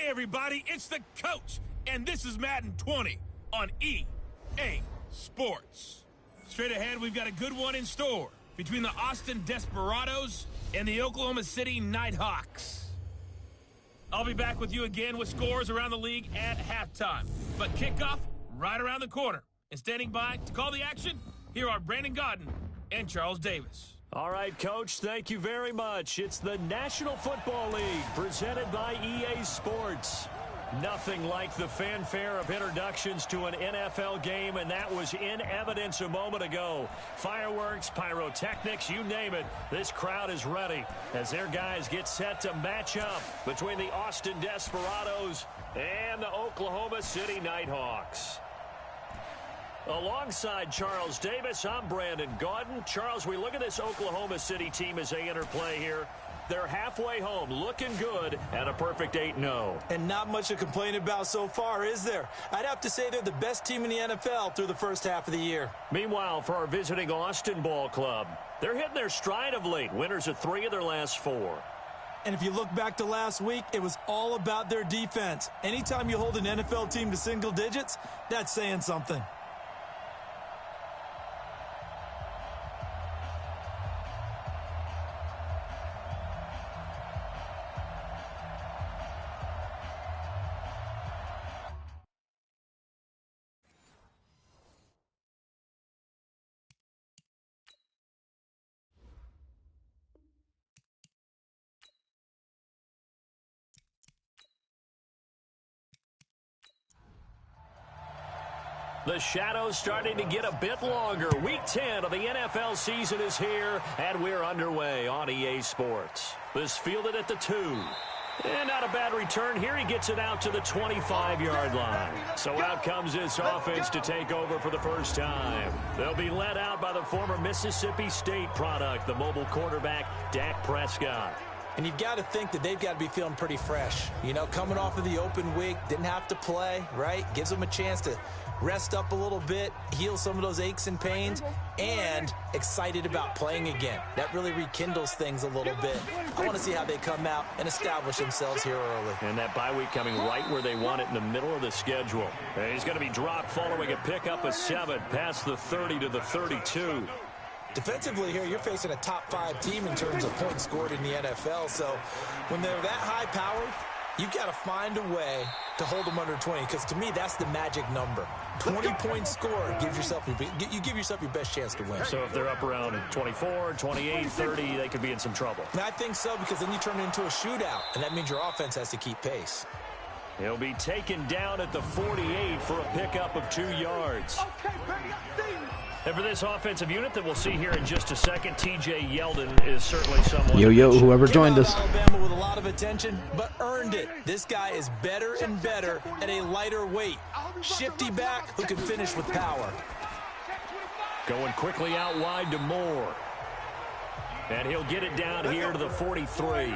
everybody, it's the coach, and this is Madden 20 on EA Sports. Straight ahead, we've got a good one in store between the Austin Desperados and the Oklahoma City Nighthawks. I'll be back with you again with scores around the league at halftime, but kickoff right around the corner. And standing by to call the action, here are Brandon Godden and Charles Davis. All right, Coach, thank you very much. It's the National Football League presented by EA Sports. Nothing like the fanfare of introductions to an NFL game, and that was in evidence a moment ago. Fireworks, pyrotechnics, you name it. This crowd is ready as their guys get set to match up between the Austin Desperados and the Oklahoma City Nighthawks. Alongside Charles Davis, I'm Brandon Godden. Charles, we look at this Oklahoma City team as they interplay here. They're halfway home, looking good, and a perfect 8-0. And not much to complain about so far, is there? I'd have to say they're the best team in the NFL through the first half of the year. Meanwhile, for our visiting Austin ball club, they're hitting their stride of late. Winners of 3 of their last 4. And if you look back to last week, it was all about their defense. Anytime you hold an NFL team to single digits, that's saying something. The shadows starting to get a bit longer. Week 10 of the NFL season is here, and we're underway on EA Sports. This fielded at the 2. And not a bad return here. He gets it out to the 25-yard line. So out comes this offense to take over for the first time. They'll be led out by the former Mississippi State product, the mobile quarterback, Dak Prescott. And you've got to think that they've got to be feeling pretty fresh. You know, coming off of the open week, didn't have to play, right? Gives them a chance to rest up a little bit, heal some of those aches and pains, and excited about playing again. That really rekindles things a little bit. I want to see how they come out and establish themselves here early. And that bye week coming right where they want it in the middle of the schedule. And he's going to be dropped following a pickup of 7 past the 30 to the 32. Defensively here, you're facing a top 5 team in terms of points scored in the NFL. So when they're that high-powered, you've got to find a way to hold them under 20, because to me, that's the magic number. 20-point score gives yourself you give yourself your best chance to win. So if they're up around 24, 28, 30, they could be in some trouble. And I think so, because then you turn it into a shootout, and that means your offense has to keep pace. He'll be taken down at the 48 for a pickup of 2 yards. And for this offensive unit that we'll see here in just a second, T.J. Yeldon is certainly someone. Yo, whoever joined us. Alabama with a lot of attention, but earned it. This guy is better and better at a lighter weight. Shifty back who can finish with power. Going quickly out wide to Moore. And he'll get it down here to the 43.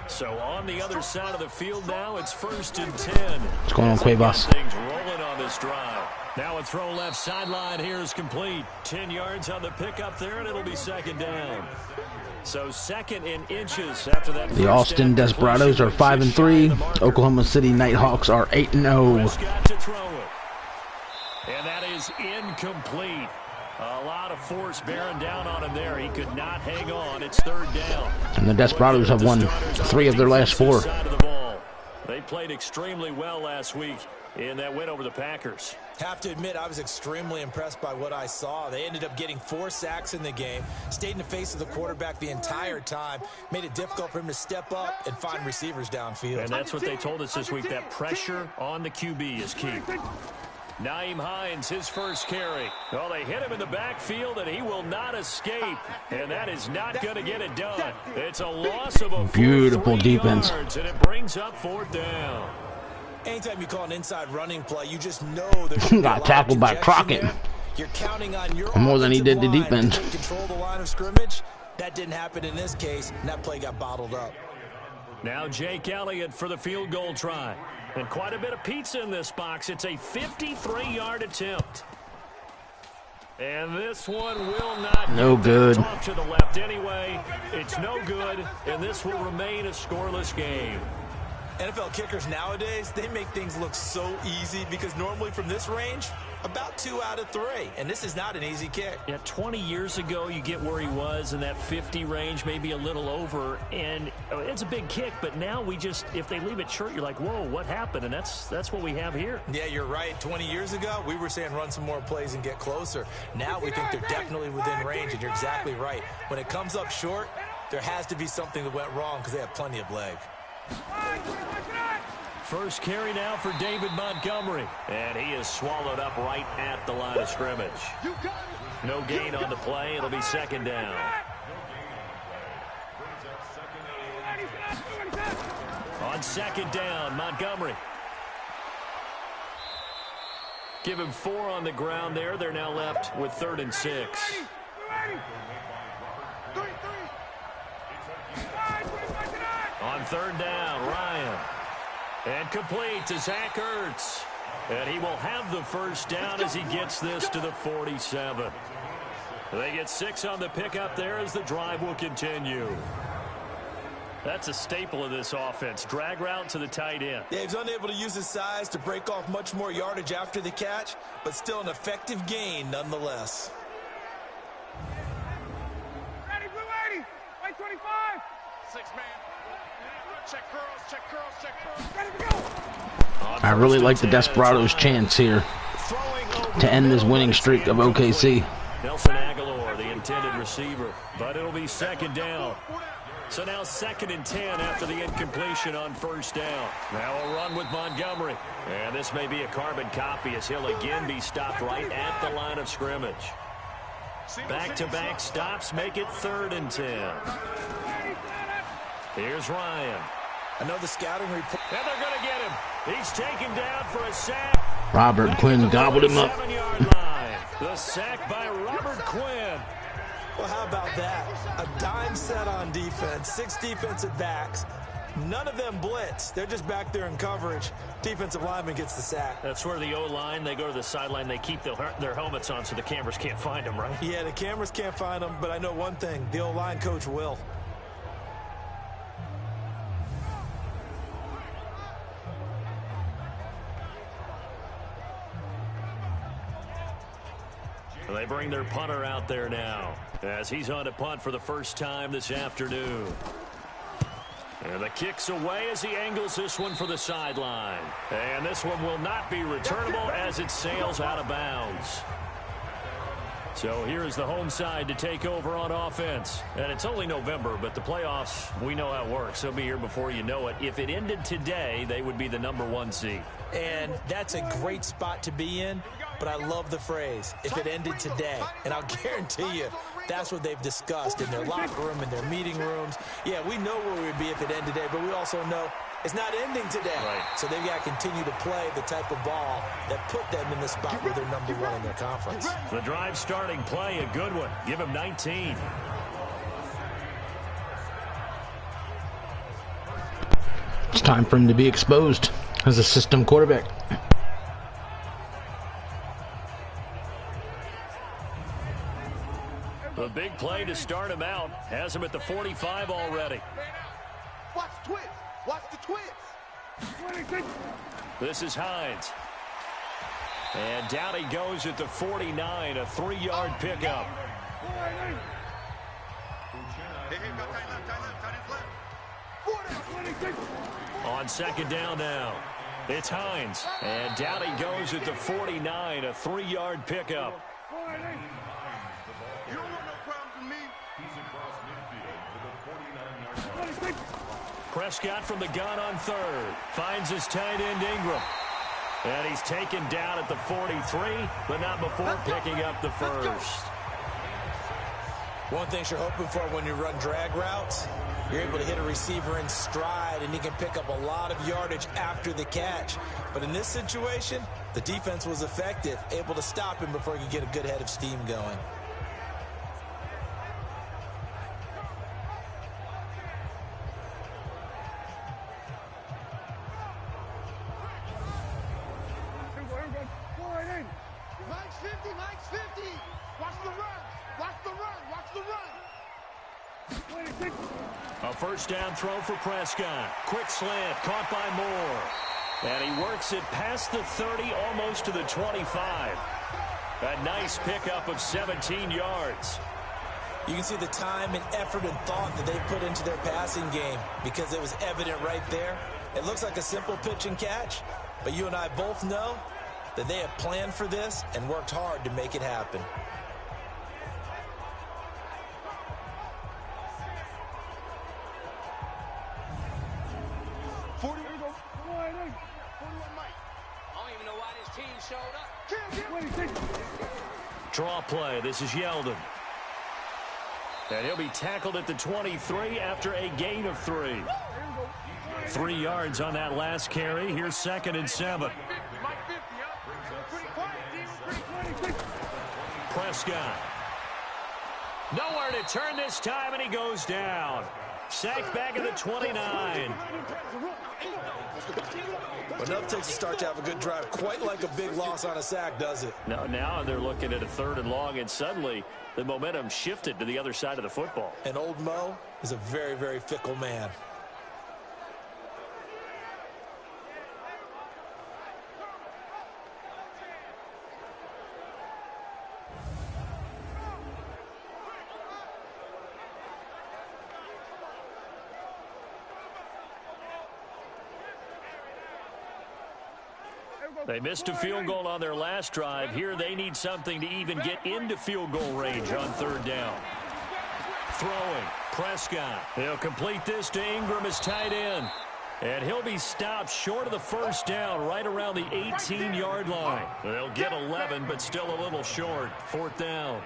So on the other side of the field now, it's 1st and 10. What's going on, Cuevas? Things rolling on this drive. Now a throw left sideline here is complete. 10 yards on the pickup there, and it'll be 2nd down. So 2nd in inches after that. The Austin Desperados are 5-3. Oklahoma City Nighthawks are 8-0. Prescott to throw it. And that is incomplete. A lot of force bearing down on him there. He could not hang on. It's 3rd down. And the Desperados have won 3 of their last 4. They played extremely well last week in that win over the Packers. Have to admit, I was extremely impressed by what I saw. They ended up getting 4 sacks in the game, stayed in the face of the quarterback the entire time, made it difficult for him to step up and find receivers downfield. And that's what they told us this week, that pressure on the QB is key. Naeem Hines, his first carry. Well, they hit him in the backfield, and he will not escape. And that is not going to get it done. It's a loss of a beautiful defense. Yards, and it brings up 4th down. Anytime you call an inside running play, you just know there's got tackled by Crockett. You're counting on your more than he did the defense. Control the line of scrimmage. That didn't happen in this case, and that play got bottled up. Now Jake Elliott for the field goal try. And quite a bit of pizza in this box. It's a 53-yard attempt. And this one will not. No good. Off to the left anyway. It's no good, and this will remain a scoreless game. NFL kickers nowadays, they make things look so easy because normally from this range, about 2 out of 3. And this is not an easy kick. Yeah, 20 years ago, you get where he was in that 50 range, maybe a little over. And it's a big kick, but now we just, if they leave it short, you're like, whoa, what happened? And that's what we have here. Yeah, you're right. 20 years ago, we were saying run some more plays and get closer. Now we think they're definitely within range, and you're exactly right. When it comes up short, there has to be something that went wrong because they have plenty of leg. First carry now for David Montgomery, and he is swallowed up right at the line of scrimmage. No gain on the play. It'll be second down. On second down, Montgomery. Give him 4 on the ground there. They're now left with 3rd and 6. On 3rd down, Ryan. And complete to Zach Ertz. And he will have the first down as he gets this to the 47. They get 6 on the pickup there as the drive will continue. That's a staple of this offense. Drag route to the tight end. Yeah, he's unable to use his size to break off much more yardage after the catch, but still an effective gain nonetheless. Ready, blue 80. White 25. 6-man. Check curls, check curls, check curls. Ready to go. I really like the Desperados' chance here to end this winning streak of OKC. Nelson Aguilar, the intended receiver, but it'll be second down. So now 2nd and 10 after the incompletion on 1st down. Now a run with Montgomery. And this may be a carbon copy as he'll again be stopped right at the line of scrimmage. Back-to-back stops make it 3rd and 10. Here's Ryan. I know the scouting report. And they're going to get him. He's taken down for a sack. Robert Quinn gobbled him up. 7-yard line. The sack by Robert Quinn. Well, how about that? A dime set on defense, 6 defensive backs. None of them blitz. They're just back there in coverage. Defensive lineman gets the sack. That's where the O-line, they go to the sideline, they keep their helmets on so the cameras can't find them, right? Yeah, the cameras can't find them, but I know one thing. The O-line coach will. They bring their punter out there now as he's on to punt for the first time this afternoon. And the kick's away as he angles this one for the sideline. And this one will not be returnable as it sails out of bounds. So here's the home side to take over on offense. And it's only November, but the playoffs, we know how it works. They'll be here before you know it. If it ended today, they would be the #1 seed. And that's a great spot to be in, but I love the phrase, if it ended today. And I'll guarantee you, that's what they've discussed in their locker room, in their meeting rooms. Yeah, we know where we would be if it ended today, but we also know it's not ending today. Right. So they've got to continue to play the type of ball that put them in the spot where they're #1 in their conference. The drive starting play, a good one. Give him 19. It's time for him to be exposed as a system quarterback. The big play to start him out has him at the 45 already. Watch the twist. Watch the twist. This is Hines. And down he goes at the 49, a 3-yard pickup. On second down now, it's Hines. And down he goes at the 49, a 3-yard pickup. You don't want no problems with me. Prescott from the gun on 3rd. Finds his tight end Ingram. And he's taken down at the 43, but not before picking up the first. One thing you're hoping for when you run drag routes, you're able to hit a receiver in stride, and he can pick up a lot of yardage after the catch. But in this situation, the defense was effective, able to stop him before he could get a good head of steam going. Mike's 50, Mike's 50. Watch the run. Watch the run. Watch the run. A first down throw for Prescott. Quick slant, caught by Moore. And he works it past the 30, almost to the 25. A nice pickup of 17 yards. You can see the time and effort and thought that they put into their passing game because it was evident right there. It looks like a simple pitch and catch, but you and I both know that they have planned for this and worked hard to make it happen. Draw play. This is Yeldon. And he'll be tackled at the 23 after a gain of 3. 3 yards on that last carry. Here's 2nd and 7. Prescott. Nowhere to turn this time, and he goes down. Sacked back at the 29. Enough takes a start to have a good drive. Quite like a big loss on a sack, does it? No, now they're looking at a 3rd and long, and suddenly the momentum shifted to the other side of the football. And old Mo is a very, very fickle man. They missed a field goal on their last drive. Here they need something to even get into field goal range on 3rd down. Throwing. Prescott. He'll complete this to Ingram as tight end. And he'll be stopped short of the 1st down right around the 18-yard line. They'll get 11, but still a little short. 4th down.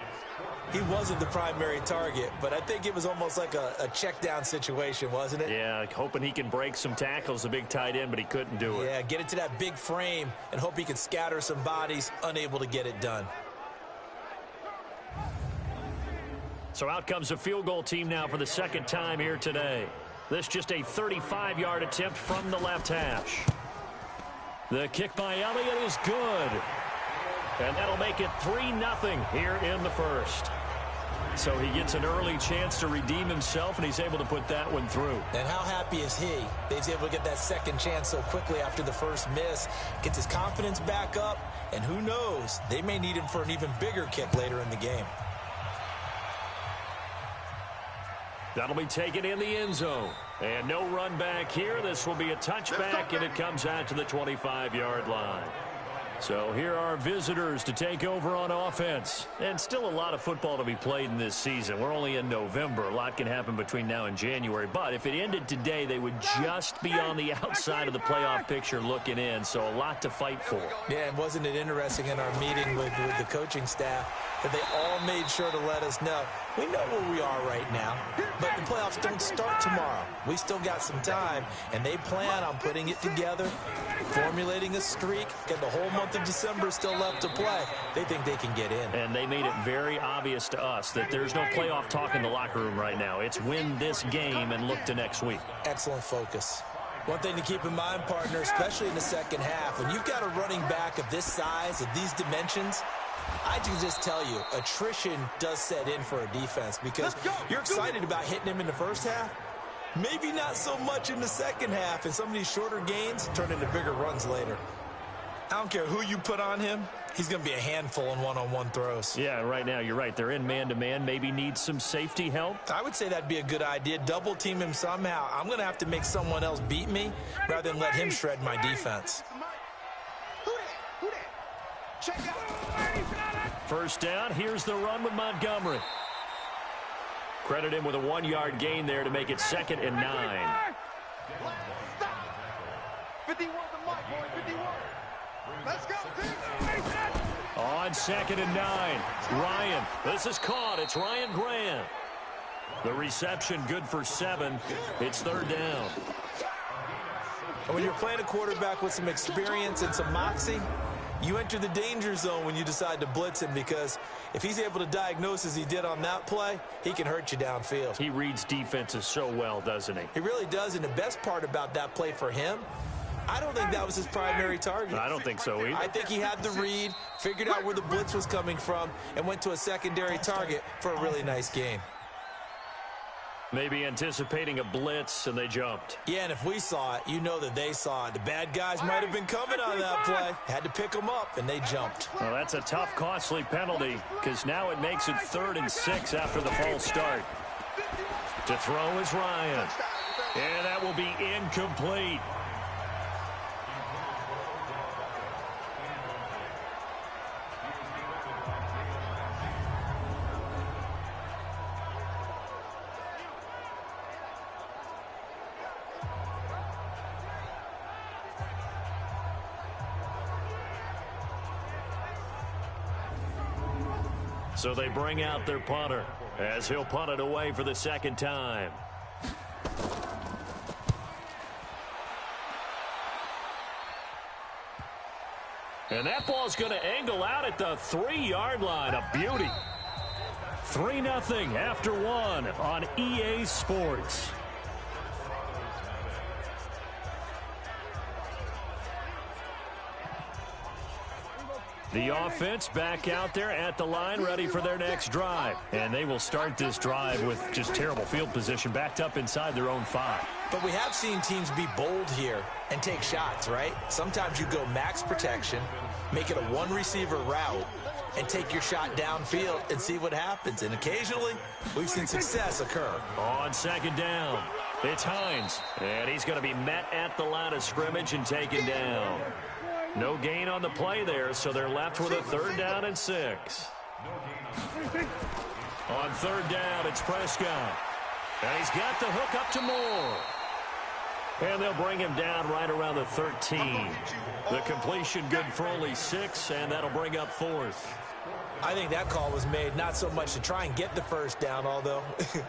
He wasn't the primary target, but I think it was almost like a check down situation, wasn't it? Yeah, hoping he can break some tackles, a big tight end, but he couldn't do it. Yeah, get it to that big frame and hope he can scatter some bodies, unable to get it done. So out comes a field goal team now for the 2nd time here today. This just a 35-yard attempt from the left hash. The kick by Elliott is good. And that'll make it 3-0 here in the 1st. So he gets an early chance to redeem himself, and he's able to put that one through. And how happy is he that he's able to get that 2nd chance so quickly after the 1st miss, gets his confidence back up, and who knows, they may need him for an even bigger kick later in the game. That'll be taken in the end zone. And no run back here. This will be a touchback, and it comes out to the 25-yard line. So here are visitors to take over on offense. And still a lot of football to be played in this season. We're only in November. A lot can happen between now and January. But if it ended today, they would just be on the outside of the playoff picture looking in. So a lot to fight for. Yeah, and wasn't it interesting in our meeting with the coaching staff that they all made sure to let us know, we know where we are right now, but the playoffs don't start tomorrow. We still got some time, and they plan on putting it together, formulating a streak, get the whole month of December still left to play. They think they can get in. And they made it very obvious to us that there's no playoff talk in the locker room right now. It's win this game and look to next week. Excellent focus. One thing to keep in mind, partner, especially in the 2nd half, when you've got a running back of this size, of these dimensions, I can just tell you, attrition does set in for a defense because you're excited about hitting him in the 1st half. Maybe not so much in the 2nd half, and some of these shorter gains turn into bigger runs later. I don't care who you put on him, he's going to be a handful in one-on-one throws. Yeah, right now you're right. They're in man-to-man. Maybe needs some safety help. I would say that'd be a good idea. Double team him somehow. I'm going to have to make someone else beat me rather than let him shred my defense. Check out. 1st down. Here's the run with Montgomery. Credit him with a 1-yard gain there to make it 2nd and 9. 51 the mic, boy, 51. Let's go, team. On 2nd and 9. Ryan. This is caught. It's Ryan Grant. The reception good for 7. It's 3rd down. And when you're playing a quarterback with some experience and some moxie, you enter the danger zone when you decide to blitz him because if he's able to diagnose as he did on that play, he can hurt you downfield. He reads defenses so well, doesn't he? He really does, and the best part about that play for him, I don't think that was his primary target. I don't think so either. I think he had the read, figured out where the blitz was coming from, and went to a secondary target for a really nice game. Maybe anticipating a blitz, and they jumped. Yeah, and if we saw it, you know that they saw it. The bad guys might have been coming on that play. Had to pick them up, and they jumped. Well, that's a tough, costly penalty, because now it makes it 3rd and 6 after the false start. To throw is Ryan. And that will be incomplete. So they bring out their punter as he'll punt it away for the 2nd time. And that ball's going to angle out at the 3-yard line. A beauty. 3-0 after 1 on EA Sports. The offense back out there at the line, ready for their next drive. And they will start this drive with just terrible field position, backed up inside their own 5. But we have seen teams be bold here and take shots, right? Sometimes you go max protection, make it a 1-receiver route, and take your shot downfield and see what happens. And occasionally, we've seen success occur. On 2nd down, it's Hines. And he's going to be met at the line of scrimmage and taken down. No gain on the play there, so they're left with a 3rd down and 6. On 3rd down, it's Prescott. And he's got the hook up to Moore. And they'll bring him down right around the 13. The completion good for only 6, and that'll bring up 4th. I think that call was made not so much to try and get the 1st down, although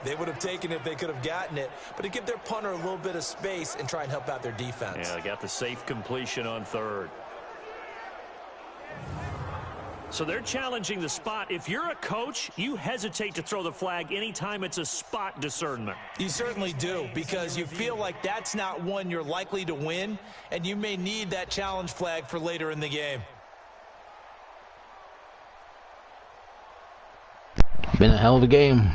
they would have taken it if they could have gotten it, but to give their punter a little bit of space and try and help out their defense. Yeah, they got the safe completion on 3rd. So they're challenging the spot. If you're a coach, you hesitate to throw the flag anytime it's a spot discernment. You certainly do, because you feel like that's not one you're likely to win, and you may need that challenge flag for later in the game. Been a hell of a game.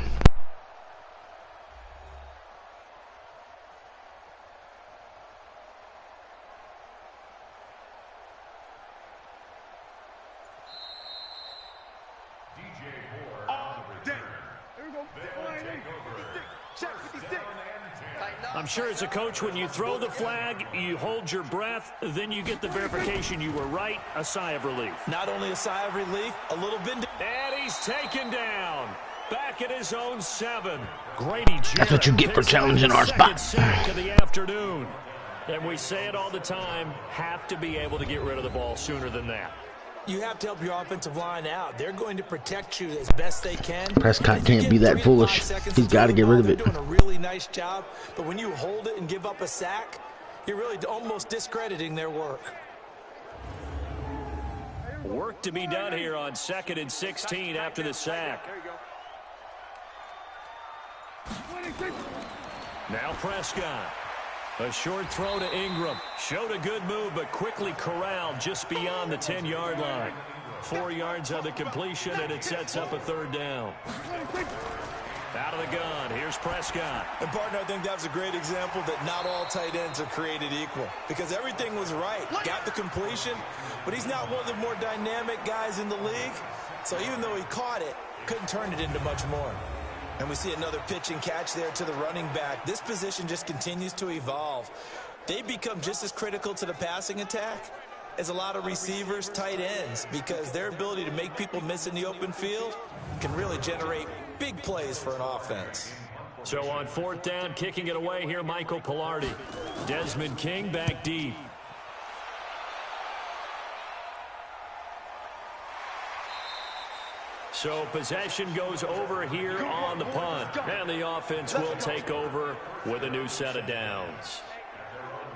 I'm sure as a coach, when you throw the flag, you hold your breath, then you get the verification you were right, a sigh of relief. Not only a sigh of relief, a little bit. And he's taken down. Back at his own 7. Grady Jarrett. That's what you get for challenging our spot. Sack of the afternoon. And we say it all the time, have to be able to get rid of the ball sooner than that. You have to help your offensive line out. They're going to protect you as best they can. Prescott can't be that foolish. He's got to get rid of it. They're doing a really nice job, but when you hold it and give up a sack, you're really almost discrediting their work. Work to be done here on 2nd and 16 after the sack. Now Prescott. A short throw to Ingram. Showed a good move, but quickly corralled just beyond the 10-yard line. 4 yards on the completion, and it sets up a 3rd down. Out of the gun, here's Prescott. And, partner, I think that's a great example that not all tight ends are created equal, because everything was right. Got the completion, but he's not one of the more dynamic guys in the league. So even though he caught it, couldn't turn it into much more. And we see another pitch and catch there to the running back. This position just continues to evolve. They become just as critical to the passing attack as a lot of receivers, tight ends, because their ability to make people miss in the open field can really generate big plays for an offense. So on 4th down, kicking it away here, Michael Pilardi. Desmond King back deep. So possession goes over here on the punt. And the offense will take over with a new set of downs.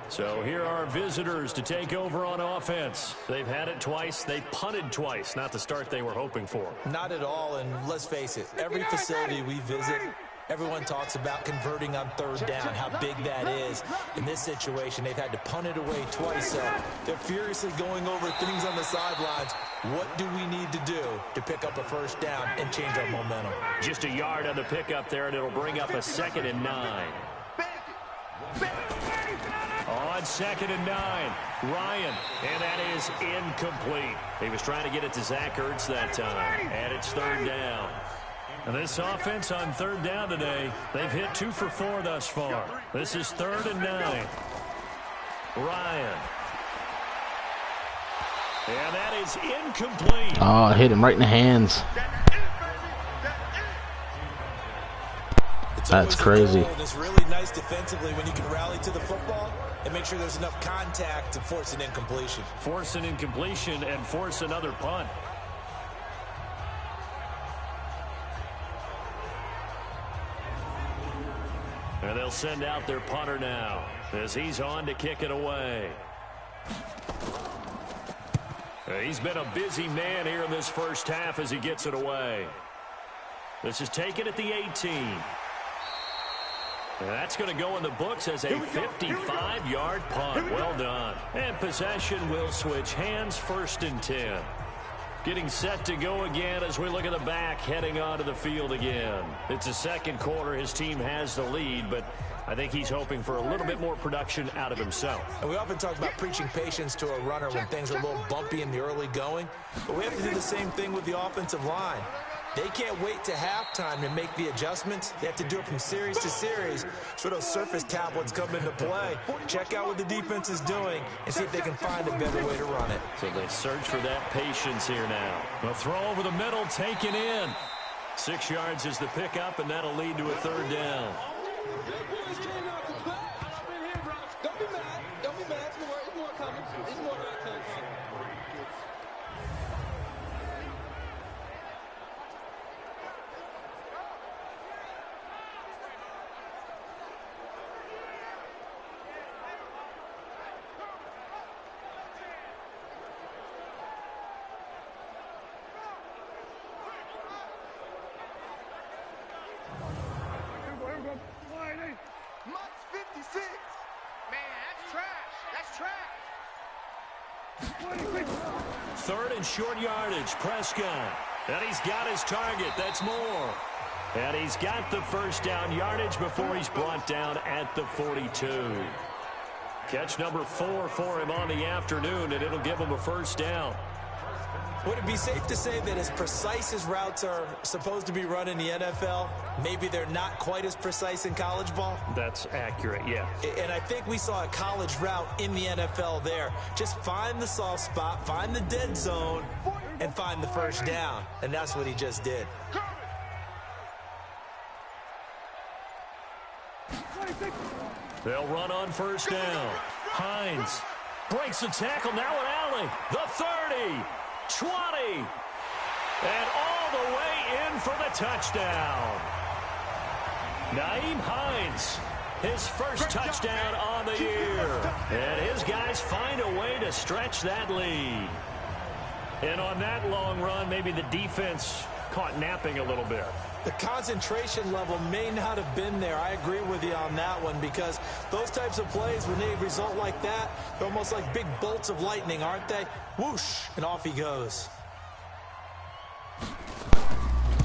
So here are visitors to take over on offense. They've had it twice. They've punted twice. Not the start they were hoping for. Not at all, and let's face it, every facility we visit, Everyone talks about converting on third down, how big that is. In this situation, they've had to punt it away twice, so they're furiously going over things on the sidelines. What do we need to do to pick up a first down and change our momentum? Just a yard on the pickup there, and it'll bring up a 2nd and 9. On 2nd and 9, Ryan, and that is incomplete. He was trying to get it to Zach Ertz that time, and it's 3rd down. And this offense on 3rd down today, they've hit 2 for 4 thus far. This is 3rd and 9. Ryan. And that is incomplete. Oh, hit him right in the hands. That's crazy. It's really nice defensively when you can rally to the football and make sure there's enough contact to force an incompletion. Force an incompletion and force another punt. And they'll send out their punter now as he's on to kick it away. He's been a busy man here in this first half as he gets it away. This is taken at the 18. And that's going to go in the books as a 55-yard punt. Well done. And possession will switch hands, 1st and 10. Getting set to go again as we look at the back, heading onto the field again. It's the 2nd quarter. His team has the lead, but I think he's hoping for a little bit more production out of himself. And we often talk about preaching patience to a runner when things are a little bumpy in the early going, but we have to do the same thing with the offensive line. They can't wait to halftime to make the adjustments. They have to do it from series to series so those surface tablets come into play. Check out what the defense is doing and see if they can find a better way to run it. So they search for that patience here now. A throw over the middle, taken in. 6 yards is the pickup, and that'll lead to a 3rd down. Don't be mad. Don't be mad. It's more coming. It's more coming. Mutts 56. Man, that's trash. That's trash. 3rd and short yardage, Prescott. And he's got his target. That's Moore. And he's got the first down yardage before he's brought down at the 42. Catch number 4 for him on the afternoon, and it'll give him a first down. Would it be safe to say that as precise as routes are supposed to be run in the NFL, maybe they're not quite as precise in college ball? That's accurate, yeah. And I think we saw a college route in the NFL there. Just find the soft spot, find the dead zone, and find the first down. And that's what he just did. They'll run on first down. Hines breaks the tackle, now an alley. The 30. 20, and all the way in for the touchdown. Nyheim Hines, his first touchdown on the year. And his guys find a way to stretch that lead. And on that long run, maybe the defense caught napping a little bit. The concentration level may not have been there. I agree with you on that one, because those types of plays, when they result like that, they're almost like big bolts of lightning, aren't they? Whoosh, and off he goes.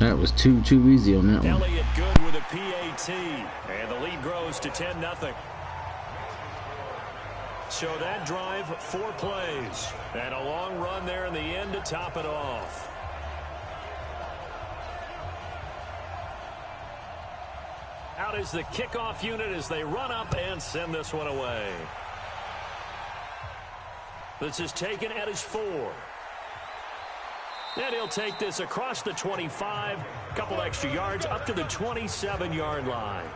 That was too easy on that one. Elliott good with a PAT, and the lead grows to 10-0. So that drive, 4 plays, and a long run there in the end to top it off. Out is the kickoff unit as they run up and send this one away. This is taken at his 4. And he'll take this across the 25, a couple extra yards up to the 27-yard line.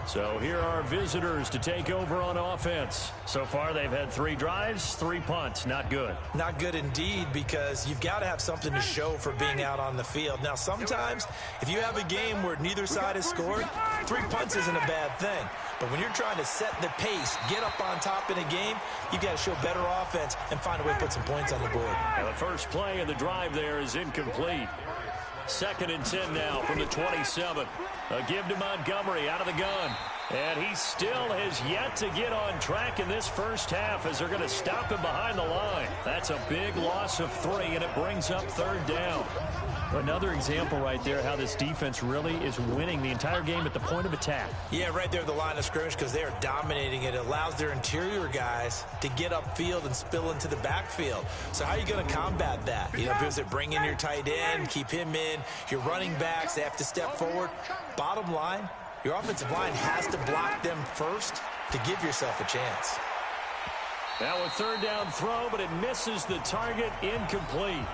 So here are visitors to take over on offense. So far they've had 3 drives, 3 punts. Not good. Not good indeed, because you've got to have something to show for being out on the field. Now sometimes if you have a game where neither side has scored, 3 punts isn't a bad thing. But when you're trying to set the pace, get up on top in a game, you've got to show better offense and find a way to put some points on the board. Now the first play of the drive there is incomplete. 2nd and 10 now from the 27. A give to Montgomery out of the gun. And he still has yet to get on track in this first half as they're going to stop him behind the line. That's a big loss of 3, and it brings up 3rd down. Another example right there how this defense really is winning the entire game at the point of attack. Yeah, right there at the line of scrimmage because they are dominating it. It allows their interior guys to get upfield and spill into the backfield. So how are you going to combat that? You know, because they bring in your tight end, keep him in. Your running backs, they have to step forward. Bottom line, your offensive line has to block them first to give yourself a chance. Now a 3rd down throw, but it misses the target, incomplete.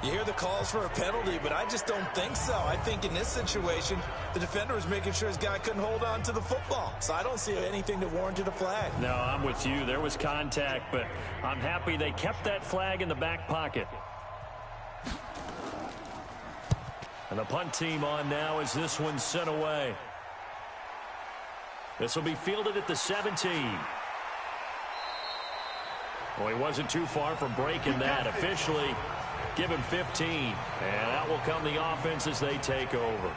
You hear the calls for a penalty, but I just don't think so. I think in this situation, the defender was making sure his guy couldn't hold on to the football. So I don't see anything that warranted a flag. No, I'm with you. There was contact, but I'm happy they kept that flag in the back pocket. And the punt team on now as this one's sent away. This will be fielded at the 17. Well, he wasn't too far from breaking that. Officially, give him 15. And out will come the offense as they take over.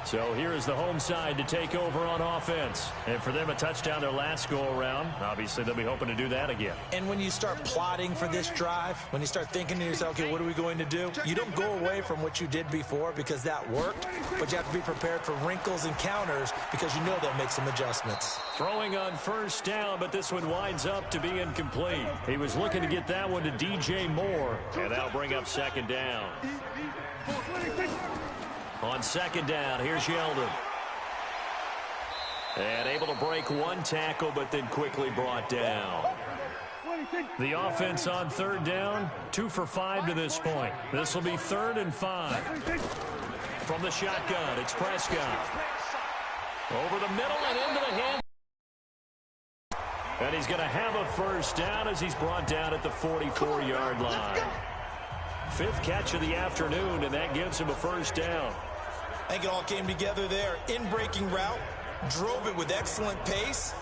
So here is the home side to take over on offense. And for them, a touchdown their last go-around. Obviously, they'll be hoping to do that again. And when you start plotting for this drive, when you start thinking to yourself, okay, what are we going to do? You don't go away from what you did before because that worked, but you have to be prepared for wrinkles and counters because you know they'll make some adjustments. Throwing on 1st down, but this one winds up to be incomplete. He was looking to get that one to DJ Moore, and that'll bring up 2nd down. On 2nd down, here's Yeldon. And able to break 1 tackle, but then quickly brought down. The offense on 3rd down, 2 for 5 to this point. This will be 3rd and 5. From the shotgun, it's Prescott. Over the middle and into the hand. And he's going to have a 1st down as he's brought down at the 44-yard line. 5th catch of the afternoon, and that gives him a 1st down. I think it all came together there. In-breaking route, drove it with excellent pace.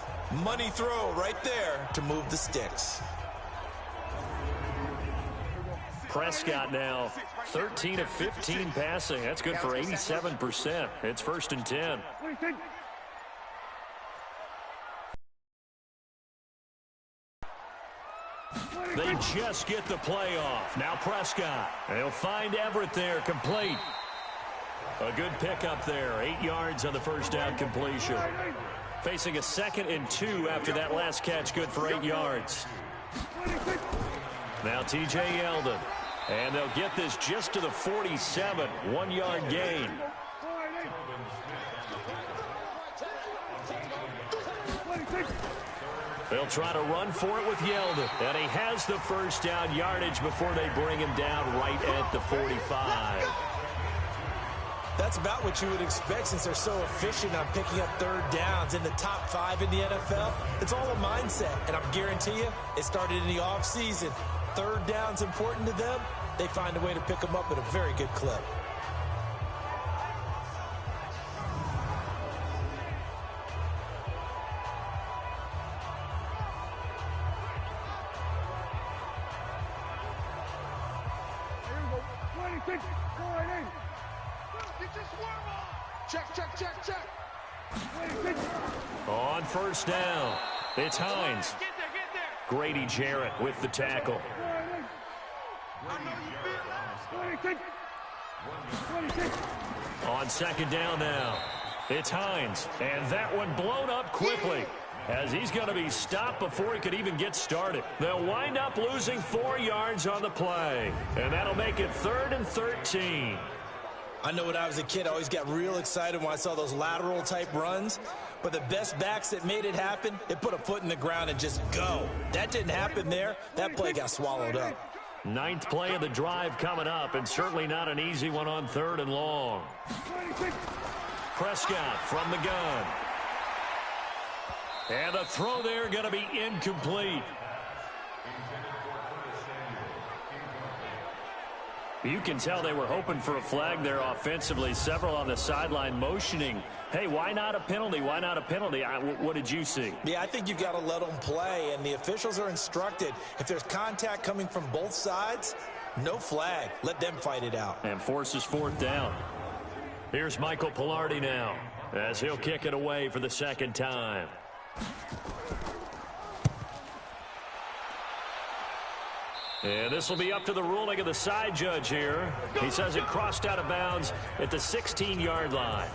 Money throw right there to move the sticks. Prescott now 13 of 15 passing. That's good for 87%. It's 1st and 10. They just get the play off. Now Prescott. They'll find Everett there, complete. A good pickup there. 8 yards on the 1st down completion. Facing a 2nd and 2 after that last catch, good for 8 yards. Now T.J. Yeldon. And they'll get this just to the 47. 1-yard gain. They'll try to run for it with Yeldon. And he has the 1st down yardage before they bring him down right at the 45. That's about what you would expect since they're so efficient on picking up 3rd downs in the top 5 in the NFL. It's all a mindset, and I guarantee you it started in the offseason. 3rd down's important to them. They find a way to pick them up at a very good clip. Check. On 1st down, it's Hines. Grady Jarrett with the tackle. On 2nd down now, it's Hines. And that one blown up quickly as he's going to be stopped before he could even get started. They'll wind up losing 4 yards on the play. And that'll make it 3rd and 13. I know when I was a kid, I always got real excited when I saw those lateral-type runs. But the best backs that made it happen, they put a foot in the ground and just go. That didn't happen there. That play got swallowed up. 9th play of the drive coming up, and certainly not an easy one on 3rd and long. Prescott from the gun. And the throw there going to be incomplete. You can tell they were hoping for a flag there offensively. Several on the sideline motioning, hey, why not a penalty? Why not a penalty? What did you see? Yeah, I think you've got to let them play, and the officials are instructed if there's contact coming from both sides, No flag. Let them fight it out. And forces fourth down. Here's Michael Pilardi now, as he'll kick it away for the second time. And this will be up to the ruling of the side judge here. He says it crossed out of bounds at the 16-yard line.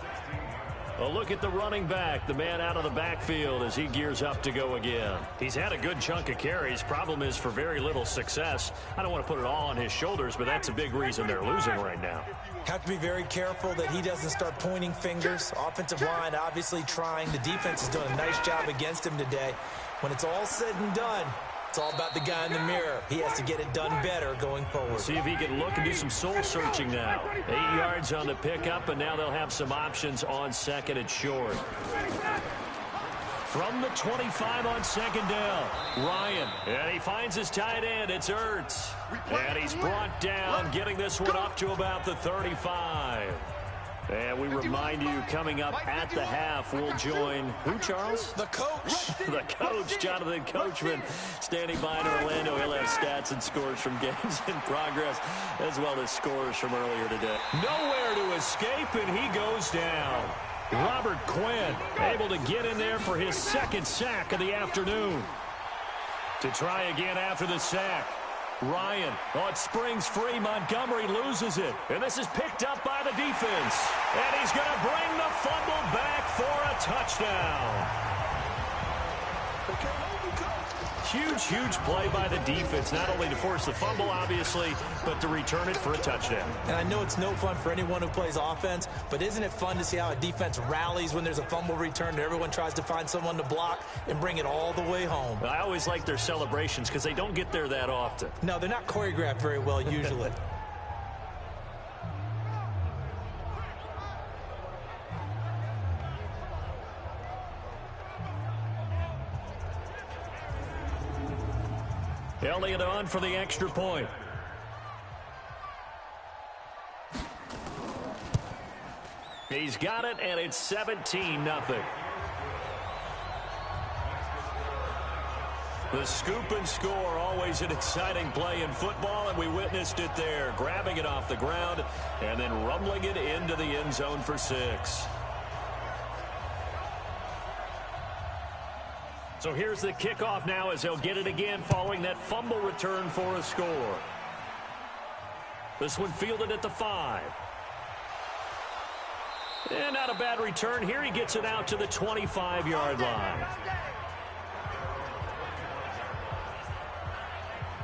A look at the running back, the man out of the backfield as he gears up to go again. He's had a good chunk of carries. Problem is for very little success. I don't want to put it all on his shoulders, but that's a big reason they're losing right now. Have to be very careful that he doesn't start pointing fingers. Offensive line obviously trying. The defense is doing a nice job against him today. When it's all said and done, it's all about the guy in the mirror. He has to get it done better going forward. See if he can look and do some soul-searching now. 8 yards on the pickup, and now they'll have some options on second and short. From the 25 on second down, Ryan. And he finds his tight end. It's Ertz. And he's brought down, getting this one up to about the 35. And we remind you, coming up at the half, we'll join who, Charles? The coach. The coach, Jonathan Coachman, standing by in Orlando. He'll have stats and scores from games in progress, as well as scores from earlier today. Nowhere to escape, and he goes down. Robert Quinn able to get in there for his second sack of the afternoon. To try again after the sack. Ryan, it springs free. Montgomery loses it. And this is picked up by the defense. And he's going to bring the fumble back for a touchdown. Huge, huge play by the defense, not only to force the fumble, obviously, but to return it for a touchdown. And I know it's no fun for anyone who plays offense, but isn't it fun to see how a defense rallies when there's a fumble return and everyone tries to find someone to block and bring it all the way home? I always like their celebrations because they don't get there that often. No, they're not choreographed very well usually. Elliott on for the extra point. He's got it, and it's 17-0. The scoop and score, always an exciting play in football, and we witnessed it there, grabbing it off the ground and then rumbling it into the end zone for 6. So here's the kickoff now as they'll get it again following that fumble return for a score. This one fielded at the 5. And not a bad return. Here he gets it out to the 25-yard line.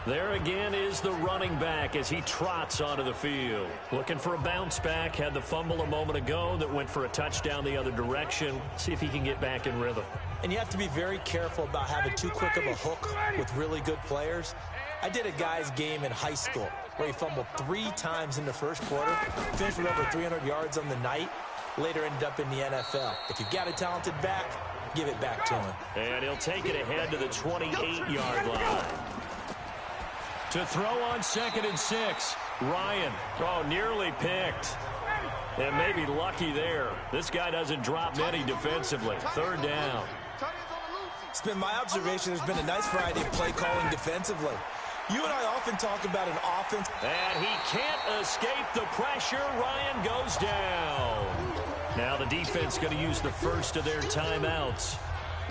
There again is the running back as he trots onto the field. Looking for a bounce back. Had the fumble a moment ago that went for a touchdown the other direction. See if he can get back in rhythm. And you have to be very careful about having too quick of a hook with really good players. I did a guy's game in high school where he fumbled 3 times in the first quarter, finished with over 300 yards on the night, later ended up in the NFL. If you've got a talented back, give it back to him. And he'll take it ahead to the 28-yard line. To throw on second and 6, Ryan. Nearly picked. And maybe lucky there. This guy doesn't drop many defensively. Third down. It's been my observation there's been a nice variety of play calling defensively. You and I often talk about an offense. And he can't escape the pressure. Ryan goes down. Now the defense going to use the first of their timeouts,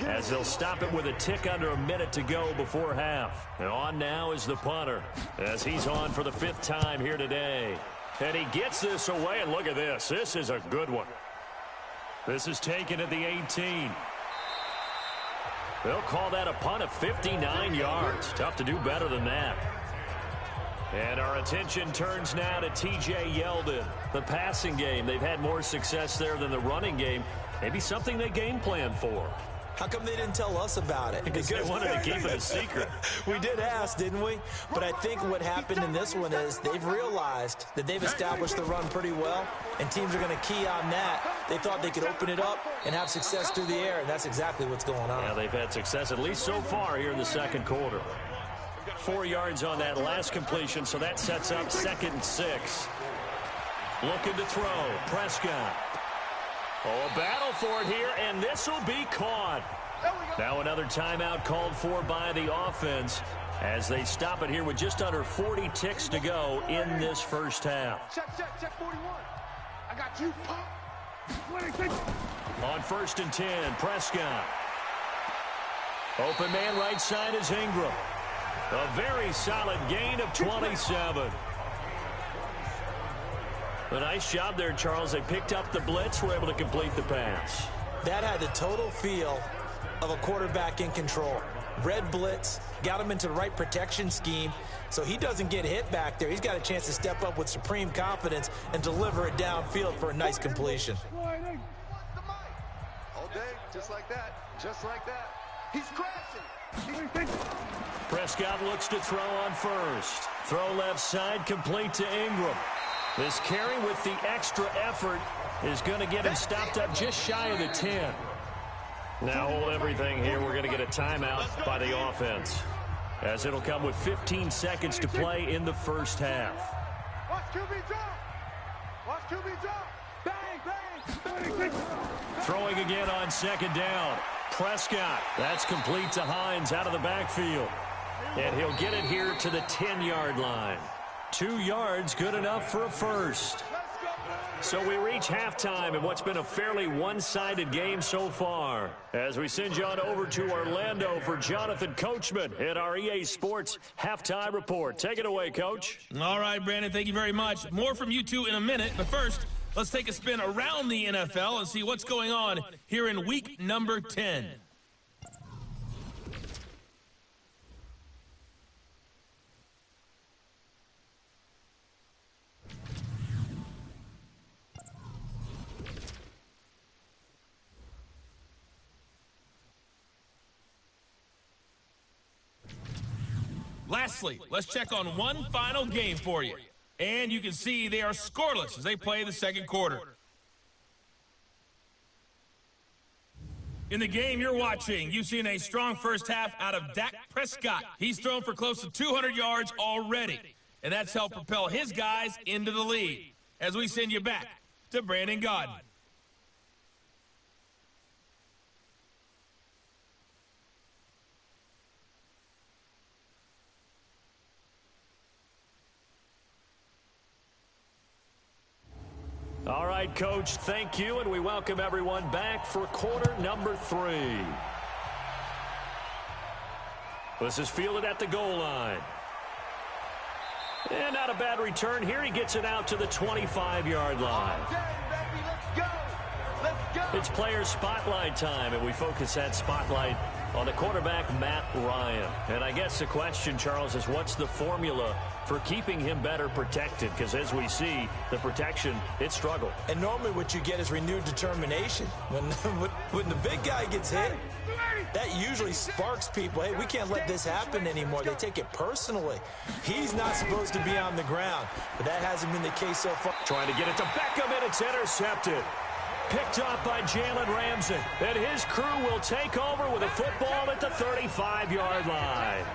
as they'll stop it with a tick under a minute to go before half. And on now is the punter, as he's on for the 5th time here today. And he gets this away, and look at this. This is a good one. This is taken at the 18. They'll call that a punt of 59 yards. Tough to do better than that. And our attention turns now to T.J. Yeldon. The passing game, they've had more success there than the running game. Maybe something they game plan for. How come they didn't tell us about it? Because they wanted to keep it a secret. We did ask, didn't we? But I think what happened in this one is they've realized that they've established the run pretty well, and teams are going to key on that. They thought they could open it up and have success through the air, and that's exactly what's going on. Yeah, they've had success, at least so far here in the second quarter. 4 yards on that last completion, so that sets up 2nd and 6. Looking to throw. Prescott. A battle for it here, and this will be caught. There we go. Now another timeout called for by the offense as they stop it here with just under 40 ticks to go in this first half. Check 41. I got you. On 1st and 10, Prescott. Open man right side is Ingram. A very solid gain of 27. A nice job there, Charles. They picked up the blitz, were able to complete the pass. That had the total feel of a quarterback in control. Red blitz, got him into the right protection scheme, so he doesn't get hit back there. He's got a chance to step up with supreme confidence and deliver it downfield for a nice completion. All day, just like that. Just like that. He's crashing. Prescott looks to throw on first. Throw left side, complete to Ingram. This carry with the extra effort is going to get him stopped up just shy of the 10. Now hold everything here. We're going to get a timeout by the offense, as it'll come with 15 seconds to play in the first half. Watch QB drop. Watch QB drop. Bang, bang. Throwing again on 2nd down. Prescott. That's complete to Hines out of the backfield. And he'll get it here to the 10-yard line. 2 yards, good enough for a first. So we reach halftime in what's been a fairly one-sided game so far, as we send you on over to Orlando for Jonathan Coachman at our EA Sports Halftime Report. Take it away, Coach. All right, Brandon, thank you very much. More from you two in a minute, but first, let's take a spin around the NFL and see what's going on here in week number 10. Lastly, let's check on one final game for you. And you can see they are scoreless as they play the second quarter. In the game you're watching, you've seen a strong first half out of Dak Prescott. He's thrown for close to 200 yards already, and that's helped propel his guys into the lead. As we send you back to Brandon Godden. All right, Coach, thank you, and we welcome everyone back for quarter number 3. This is fielded at the goal line. And not a bad return here. He gets it out to the 25-yard line. It's player spotlight time, and we focus that spotlight on the quarterback, Matt Ryan. And I guess the question, Charles, is what's the formula for keeping him better protected? Because as we see, the protection, it struggled. And normally what you get is renewed determination. When the big guy gets hit, that usually sparks people. Hey, we can't let this happen anymore. They take it personally. He's not supposed to be on the ground, but that hasn't been the case so far. Trying to get it to Beckham, and it's intercepted. Picked up by Jalen Ramsey. And his crew will take over with a football at the 35-yard line.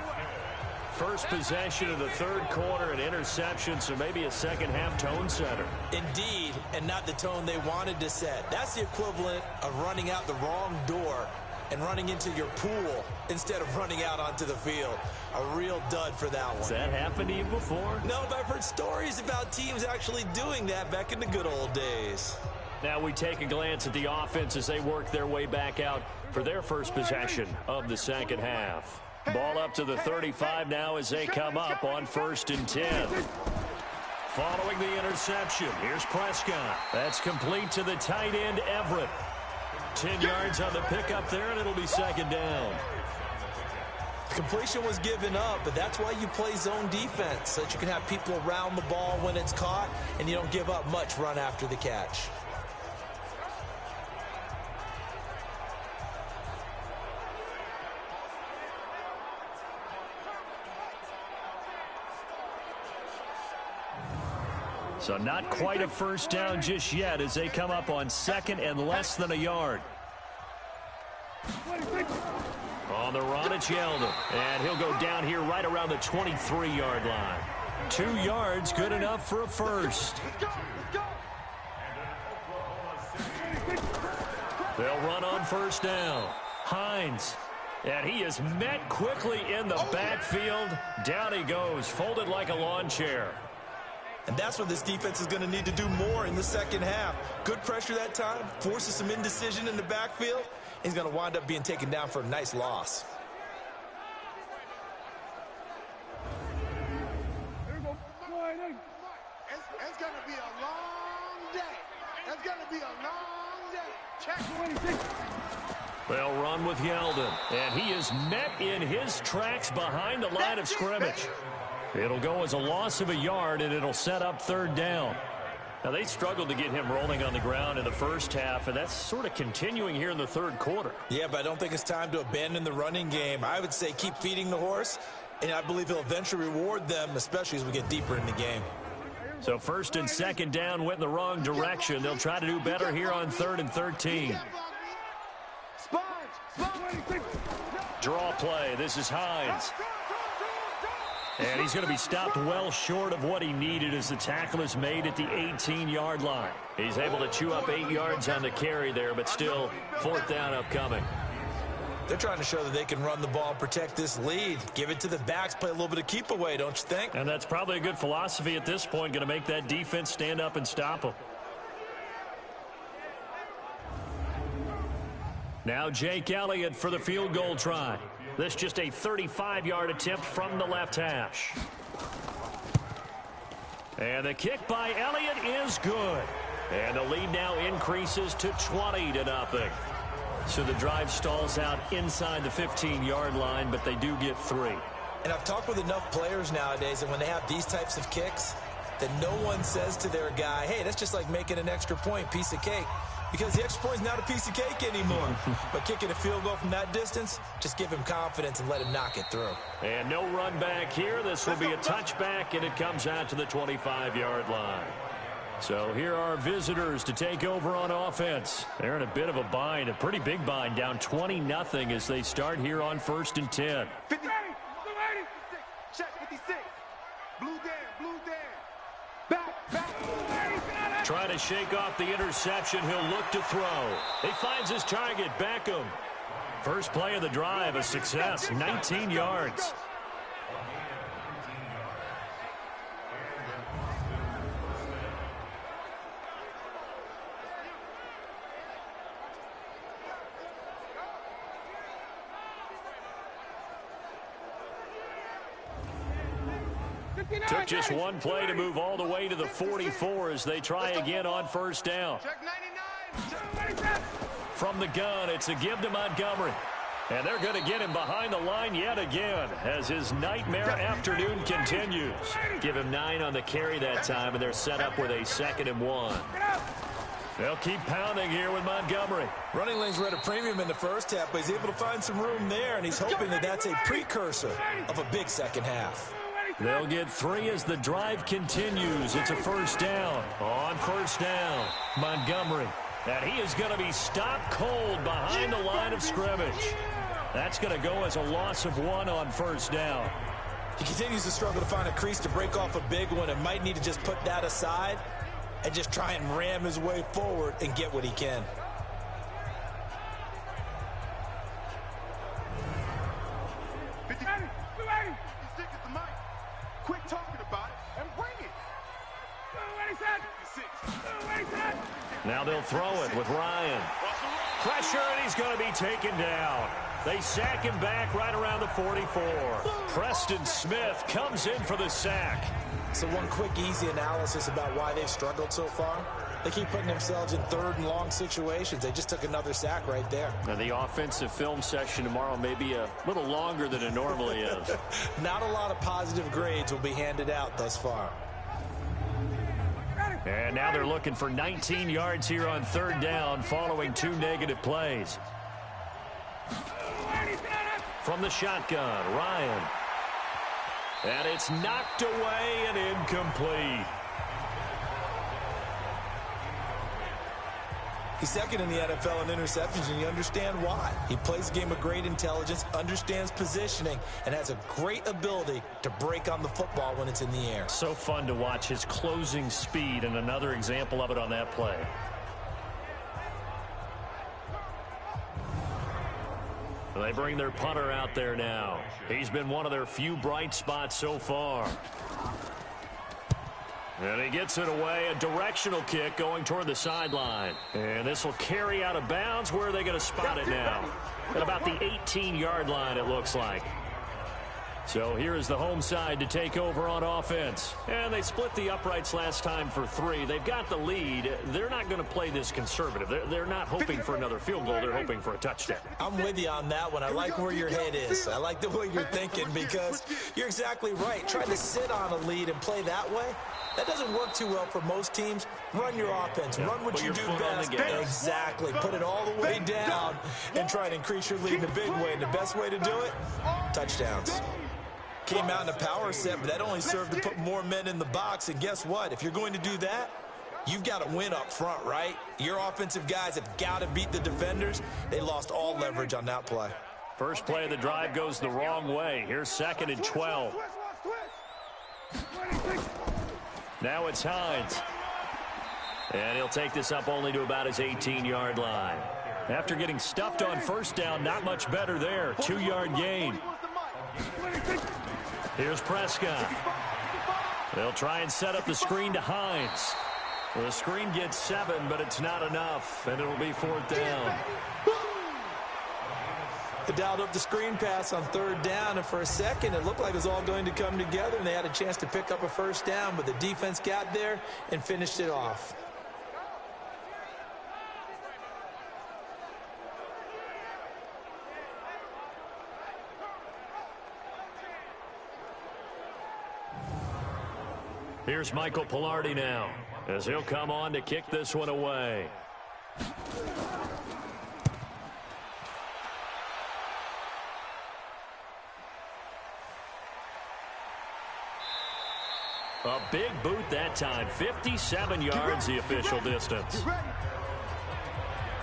First possession of the third quarter, an interception, so maybe a second-half tone setter. Indeed, and not the tone they wanted to set. That's the equivalent of running out the wrong door and running into your pool instead of running out onto the field. A real dud for that one. Has that happened to you before? No, but I've heard stories about teams actually doing that back in the good old days. Now we take a glance at the offense as they work their way back out for their first possession of the second half. Ball up to the 35 now as they come up on 1st and 10. Following the interception, here's Prescott. That's complete to the tight end, Everett. 10 yards on the pickup there, and it'll be second down. Completion was given up, but that's why you play zone defense, so that you can have people around the ball when it's caught, and you don't give up much run after the catch. So not quite a first down just yet as they come up on 2nd and less than a yard. On the run, it's Yeldon. And he'll go down here right around the 23-yard line. 2 yards, good enough for a first. They'll run on first down. Hines And he is met quickly in the backfield. Down he goes, folded like a lawn chair. And that's what this defense is going to need to do more in the second half. Good pressure that time, forces some indecision in the backfield. He's going to wind up being taken down for a nice loss. It's going to be a long day. It's going to be a long day. Check. They'll run with Yeldon, and he is met in his tracks behind the line of scrimmage. It'll go as a loss of a yard, and it'll set up third down. Now, they struggled to get him rolling on the ground in the first half, and that's sort of continuing here in the third quarter. Yeah, but I don't think it's time to abandon the running game. I would say keep feeding the horse, and I believe he'll eventually reward them, especially as we get deeper in the game. So first and second down went in the wrong direction. They'll try to do better here on 3rd and 13. Draw play. This is Hines. And he's going to be stopped well short of what he needed as the tackle is made at the 18-yard line. He's able to chew up 8 yards on the carry there, but still 4th down upcoming. They're trying to show that they can run the ball and protect this lead. Give it to the backs, play a little bit of keep away, don't you think? And that's probably a good philosophy at this point, going to make that defense stand up and stop them. Now Jake Elliott for the field goal try. This just a 35-yard attempt from the left hash. And the kick by Elliott is good. And the lead now increases to 20-0. So the drive stalls out inside the 15-yard line, but they do get 3. And I've talked with enough players nowadays that when they have these types of kicks, that no one says to their guy, hey, that's just like making an extra point, piece of cake. Because the extra point is not a piece of cake anymore. But kicking a field goal from that distance, just give him confidence and let him knock it through. And no run back here. This will be a touchback, and it comes out to the 25-yard line. So here are visitors to take over on offense. They're in a bit of a bind, a pretty big bind, down 20-0 as they start here on 1st and 10. 50, check 56. Blue down. Back. Trying to shake off the interception. He'll look to throw. He finds his target, Beckham. First play of the drive, a success, 19 yards. Took just one play to move all the way to the 44 as they try again on 1st down. From the gun, it's a give to Montgomery. And they're going to get him behind the line yet again as his nightmare afternoon continues. Give him 9 on the carry that time, and they're set up with a 2nd and 1. They'll keep pounding here with Montgomery. Running lanes were at a premium in the first half, but he's able to find some room there, and he's hoping that that's a precursor of a big second half. They'll get 3 as the drive continues. It's a 1st down. On 1st down, Montgomery. And he is going to be stopped cold behind the line of scrimmage. That's going to go as a loss of 1 on 1st down. He continues to struggle to find a crease to break off a big one and might need to just put that aside and just try and ram his way forward and get what he can. Quit talking about it and bring it. Now they'll throw it with Ryan. Pressure, and he's going to be taken down. They sack him back right around the 44. Preston Smith comes in for the sack. So one quick, easy analysis about why they've struggled so far. They keep putting themselves in 3rd and long situations. They just took another sack right there. Now the offensive film session tomorrow may be a little longer than it normally is. Not a lot of positive grades will be handed out thus far. And now they're looking for 19 yards here on 3rd down following 2 negative plays. From the shotgun, Ryan. And it's knocked away and incomplete. He's 2nd in the NFL in interceptions, and you understand why. He plays a game of great intelligence, understands positioning, and has a great ability to break on the football when it's in the air. So fun to watch his closing speed, and another example of it on that play. They bring their punter out there now. He's been one of their few bright spots so far. And he gets it away, a directional kick going toward the sideline. And this will carry out of bounds. Where are they going to spot it now? At about the 18-yard line, it looks like. So here is the home side to take over on offense. And they split the uprights last time for 3. They've got the lead. They're not going to play this conservative. They're not hoping for another field goal. They're hoping for a touchdown. I'm with you on that one. I like where your head is. I like the way you're thinking because you're exactly right. Trying to sit on a lead and play that way, that doesn't work too well for most teams. Run your offense. Run what you do best. Exactly. Put it all the way down and try and increase your lead in a big way. And the best way to do it, touchdowns. Came out in a power set, but that only served to put more men in the box. And guess what? If you're going to do that, you've got to win up front, right? Your offensive guys have got to beat the defenders. They lost all leverage on that play. First play of the drive goes the wrong way. Here's 2nd and 12. Now it's Hines. And he'll take this up only to about his 18-yard line. After getting stuffed on first down, not much better there. 2-yard gain. Here's Prescott. They'll try and set up the screen to Hines. The screen gets 7, but it's not enough, and it'll be 4th down. They dialed up the screen pass on 3rd down, and for a second it looked like it was all going to come together, and they had a chance to pick up a first down, but the defense got there and finished it off. Here's Michael Pilardi now, as he'll come on to kick this one away. A big boot that time. 57 yards the official distance.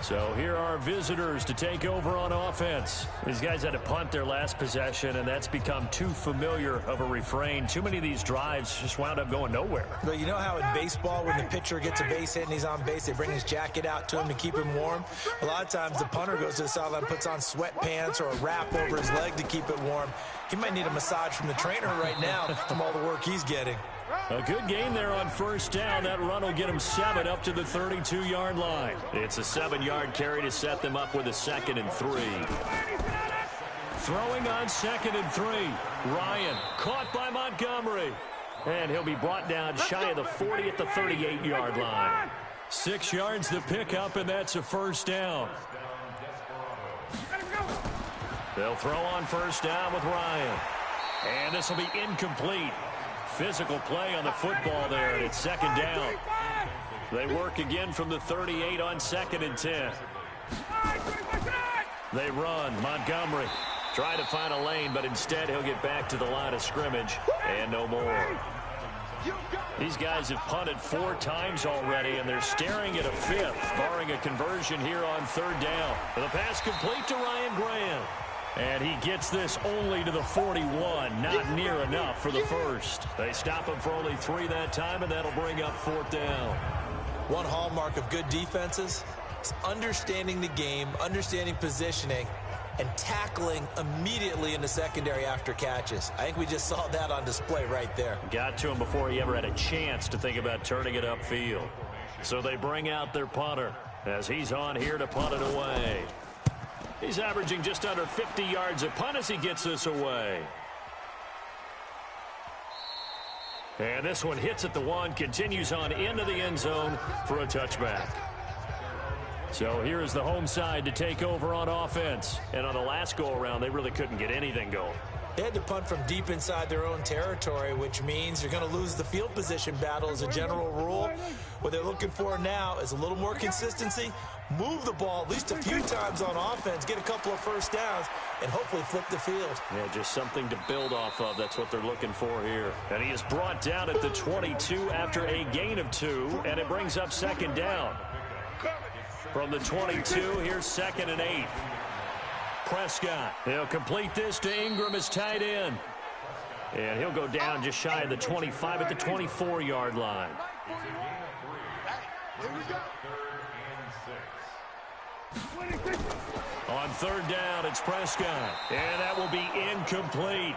So here are our visitors to take over on offense. These guys had to punt their last possession, and that's become too familiar of a refrain. Too many of these drives just wound up going nowhere. Well, you know how in baseball when the pitcher gets a base hit and he's on base, they bring his jacket out to him to keep him warm? A lot of times the punter goes to the sideline, puts on sweatpants or a wrap over his leg to keep it warm. He might need a massage from the trainer right now from all the work he's getting. A good game there on first down. That run will get him 7 up to the 32-yard line. It's a 7-yard carry to set them up with a 2nd and 3. Throwing on 2nd and 3. Ryan caught by Montgomery. And he'll be brought down shy of the 40 at the 38-yard line. 6 yards to pick up, and that's a first down. They'll throw on first down with Ryan. And this will be incomplete. Physical play on the football there, and it's 2nd down. They work again from the 38 on 2nd and 10. They run. Montgomery try to find a lane, but instead he'll get back to the line of scrimmage and no more. These guys have punted 4 times already, and they're staring at a 5th, barring a conversion here on 3rd down. The pass complete to Ryan Graham. And he gets this only to the 41, not near enough for the first. They stop him for only 3 that time, and that'll bring up 4th down. One hallmark of good defenses is understanding the game, understanding positioning, and tackling immediately in the secondary after catches. I think we just saw that on display right there. Got to him before he ever had a chance to think about turning it upfield. So they bring out their punter as he's on here to punt it away. He's averaging just under 50 yards a punt as he gets this away. And this one hits at the 1, continues on into the end zone for a touchback. So here is the home side to take over on offense. And on the last go-around, they really couldn't get anything going. They had to punt from deep inside their own territory, which means you're going to lose the field position battle as a general rule. What they're looking for now is a little more consistency, move the ball at least a few times on offense, get a couple of first downs, and hopefully flip the field. Yeah, just something to build off of. That's what they're looking for here. And he is brought down at the 22 after a gain of 2, and it brings up 2nd down. From the 22, here's 2nd and 8. Prescott, he'll complete this to Ingram as tight end. And he'll go down just shy of the 25 at the 24-yard line. On third down, it's Prescott. And that will be incomplete.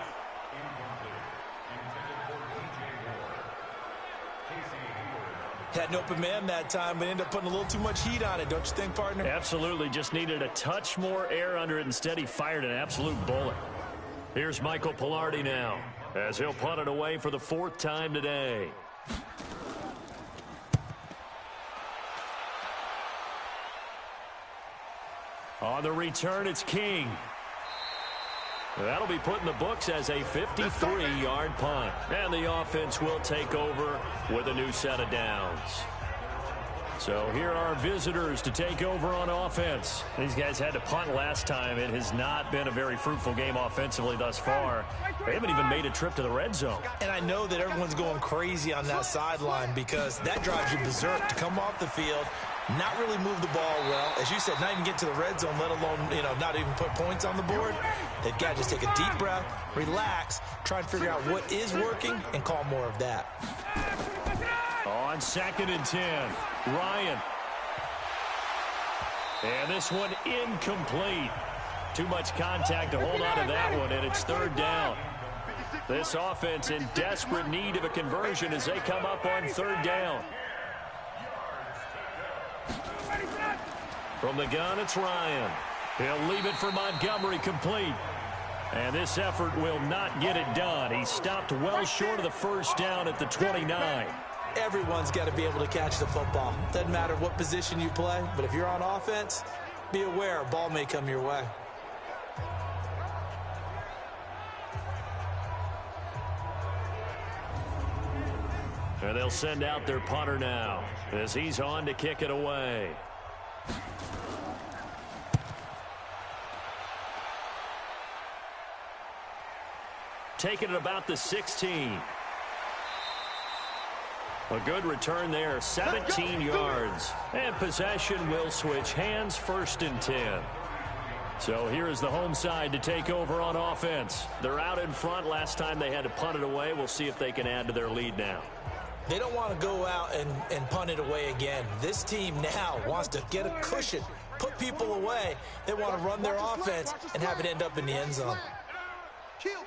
Had an open man that time, but ended up putting a little too much heat on it, don't you think, partner? Absolutely. Just needed a touch more air under it. Instead, he fired an absolute bullet. Here's Michael Pilardi now, as he'll punt it away for the 4th time today. On the return, it's King. That'll be put in the books as a 53-yard punt. And the offense will take over with a new set of downs. So here are our visitors to take over on offense. These guys had to punt last time. It has not been a very fruitful game offensively thus far. They haven't even made a trip to the red zone. And I know that everyone's going crazy on that sideline because that drives you berserk to come off the field, not really move the ball well. As you said, not even get to the red zone, let alone, not even put points on the board. They've got to just take a deep breath, relax, try and figure out what is working, and call more of that. On 2nd and 10, Ryan. And this one incomplete. Too much contact to hold on to that one, and it's 3rd down. This offense in desperate need of a conversion as they come up on 3rd down. From the gun, it's Ryan. He'll leave it for Montgomery complete. And this effort will not get it done. He stopped well short of the 1st down at the 29. Everyone's got to be able to catch the football. Doesn't matter what position you play, but if you're on offense, be aware a ball may come your way. And they'll send out their punter now as he's on to kick it away. Taking it about the 16. A good return there, 17 yards. And possession will switch hands, 1st and 10. So here is the home side to take over on offense. They're out in front. Last time they had to punt it away. We'll see if they can add to their lead now. They don't want to go out and punt it away again. This team now wants to get a cushion, put people away. They want to run their offense and have it end up in the end zone. Kill.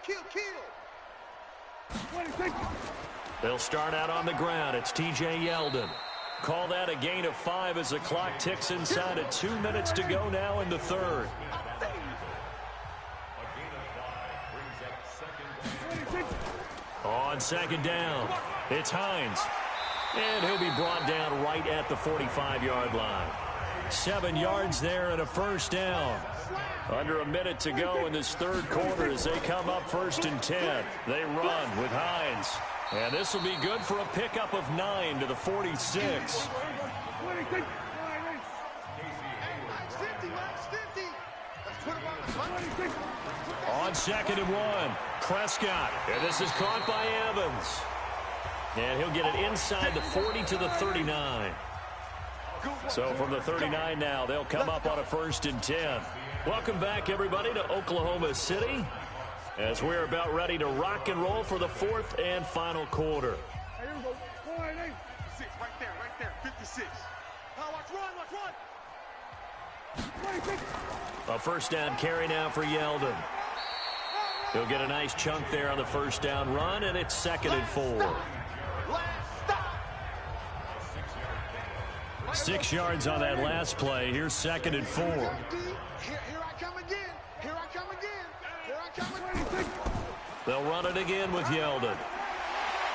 They'll start out on the ground. It's T.J. Yeldon. Call that a gain of 5 as the clock ticks inside of 2 minutes to go now in the 3rd. On 2nd down, it's Hines. And he'll be brought down right at the 45-yard line. 7 yards there and a 1st down. Under a minute to go in this 3rd quarter as they come up 1st and 10. They run with Hines. And this will be good for a pickup of 9 to the 46. On 2nd and 1, Prescott. And this is caught by Evans. And he'll get it inside the 40 to the 39. So from the 39 now, they'll come up on a 1st and 10. Welcome back, everybody, to Oklahoma City as we're about ready to rock and roll for the 4th and final quarter. Here we go. 56, right there, 56. Now watch run. A 1st down carry now for Yeldon. He'll get a nice chunk there on the 1st down run, and it's 2nd and 4. 6 yards on that last play. Here's 2nd and 4. Here I come again. They'll run it again with Yeldon.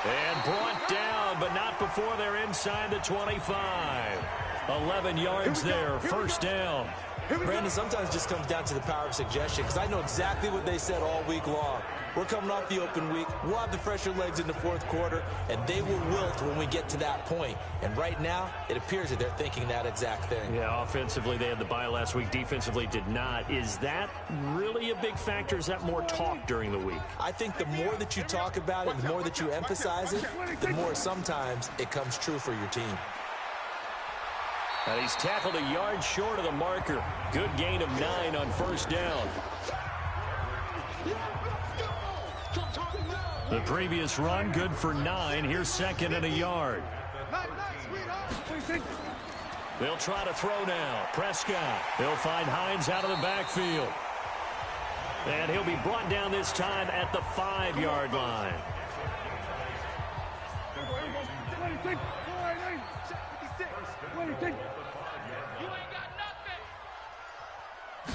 And brought down, but not before they're inside the 25. 11 yards there, 1st down. Brandon, sometimes it just comes down to the power of suggestion because I know exactly what they said all week long. We're coming off the open week. We'll have the fresher legs in the 4th quarter, and they will wilt when we get to that point. And right now, it appears that they're thinking that exact thing. Yeah, offensively, they had the bye last week. Defensively, did not. Is that really a big factor? Is that more talk during the week? I think the more that you talk about it, the more that you emphasize it, the more sometimes it comes true for your team. And he's tackled a yard short of the marker. Good gain of 9 on 1st down. The previous run, good for 9. Here's 2nd and a yard. They'll try to throw now. Prescott. They'll find Hines out of the backfield. And he'll be brought down this time at the 5-yard line.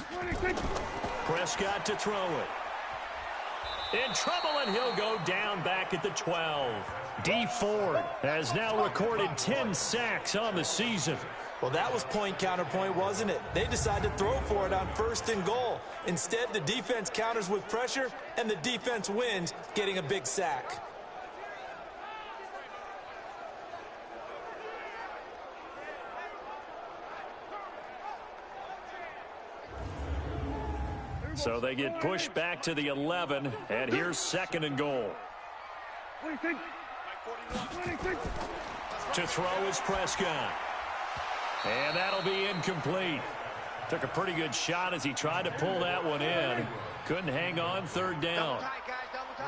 26. Prescott to throw it. In trouble, and he'll go down back at the 12. D. Ford has now recorded 10 sacks on the season. Well, that was point counterpoint, wasn't it? They decided to throw for it on 1st and goal. Instead, the defense counters with pressure, and the defense wins, getting a big sack. So they get pushed back to the 11, and here's 2nd and goal. 26. To throw is Prescott. And that'll be incomplete. Took a pretty good shot as he tried to pull that one in. Couldn't hang on 3rd down.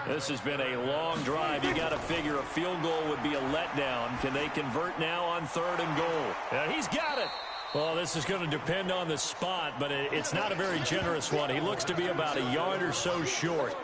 This has been a long drive. You got to figure a field goal would be a letdown. Can they convert now on 3rd and goal? Yeah, he's got it. Well, this is going to depend on the spot, but it's not a very generous one. He looks to be about a yard or so short.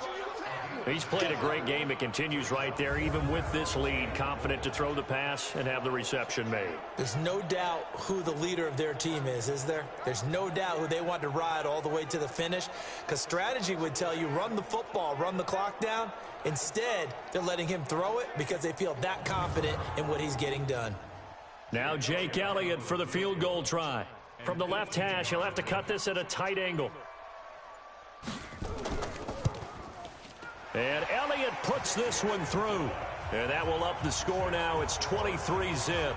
He's played a great game. It continues right there, even with this lead, confident to throw the pass and have the reception made. There's no doubt who the leader of their team is there? There's no doubt who they want to ride all the way to the finish, because strategy would tell you run the football, run the clock down. Instead, they're letting him throw it because they feel that confident in what he's getting done. Now Jake Elliott for the field goal try. From the left hash, he'll have to cut this at a tight angle. And Elliott puts this one through. And that will up the score now. It's 23-zip.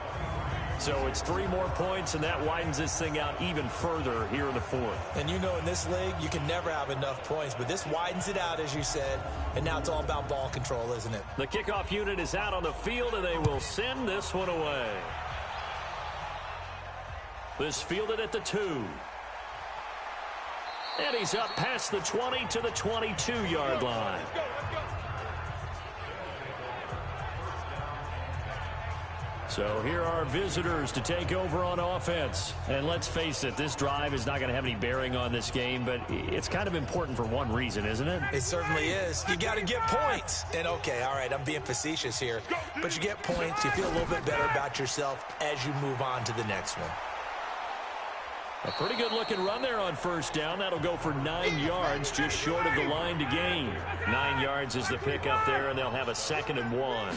So it's 3 more points, and that widens this thing out even further here in the 4th. And you know in this league, you can never have enough points, but this widens it out, as you said, and now it's all about ball control, isn't it? The kickoff unit is out on the field, and they will send this one away. This fielded at the 2. And he's up past the 20 to the 22-yard line. So here are visitors to take over on offense. And let's face it, this drive is not going to have any bearing on this game, but it's kind of important for one reason, isn't it? It certainly is. You got to get points. And okay, all right, I'm being facetious here, but you get points, you feel a little bit better about yourself as you move on to the next one. A pretty good-looking run there on 1st down. That'll go for 9 yards, just short of the line to gain. 9 yards is the pickup there, and they'll have a 2nd and 1.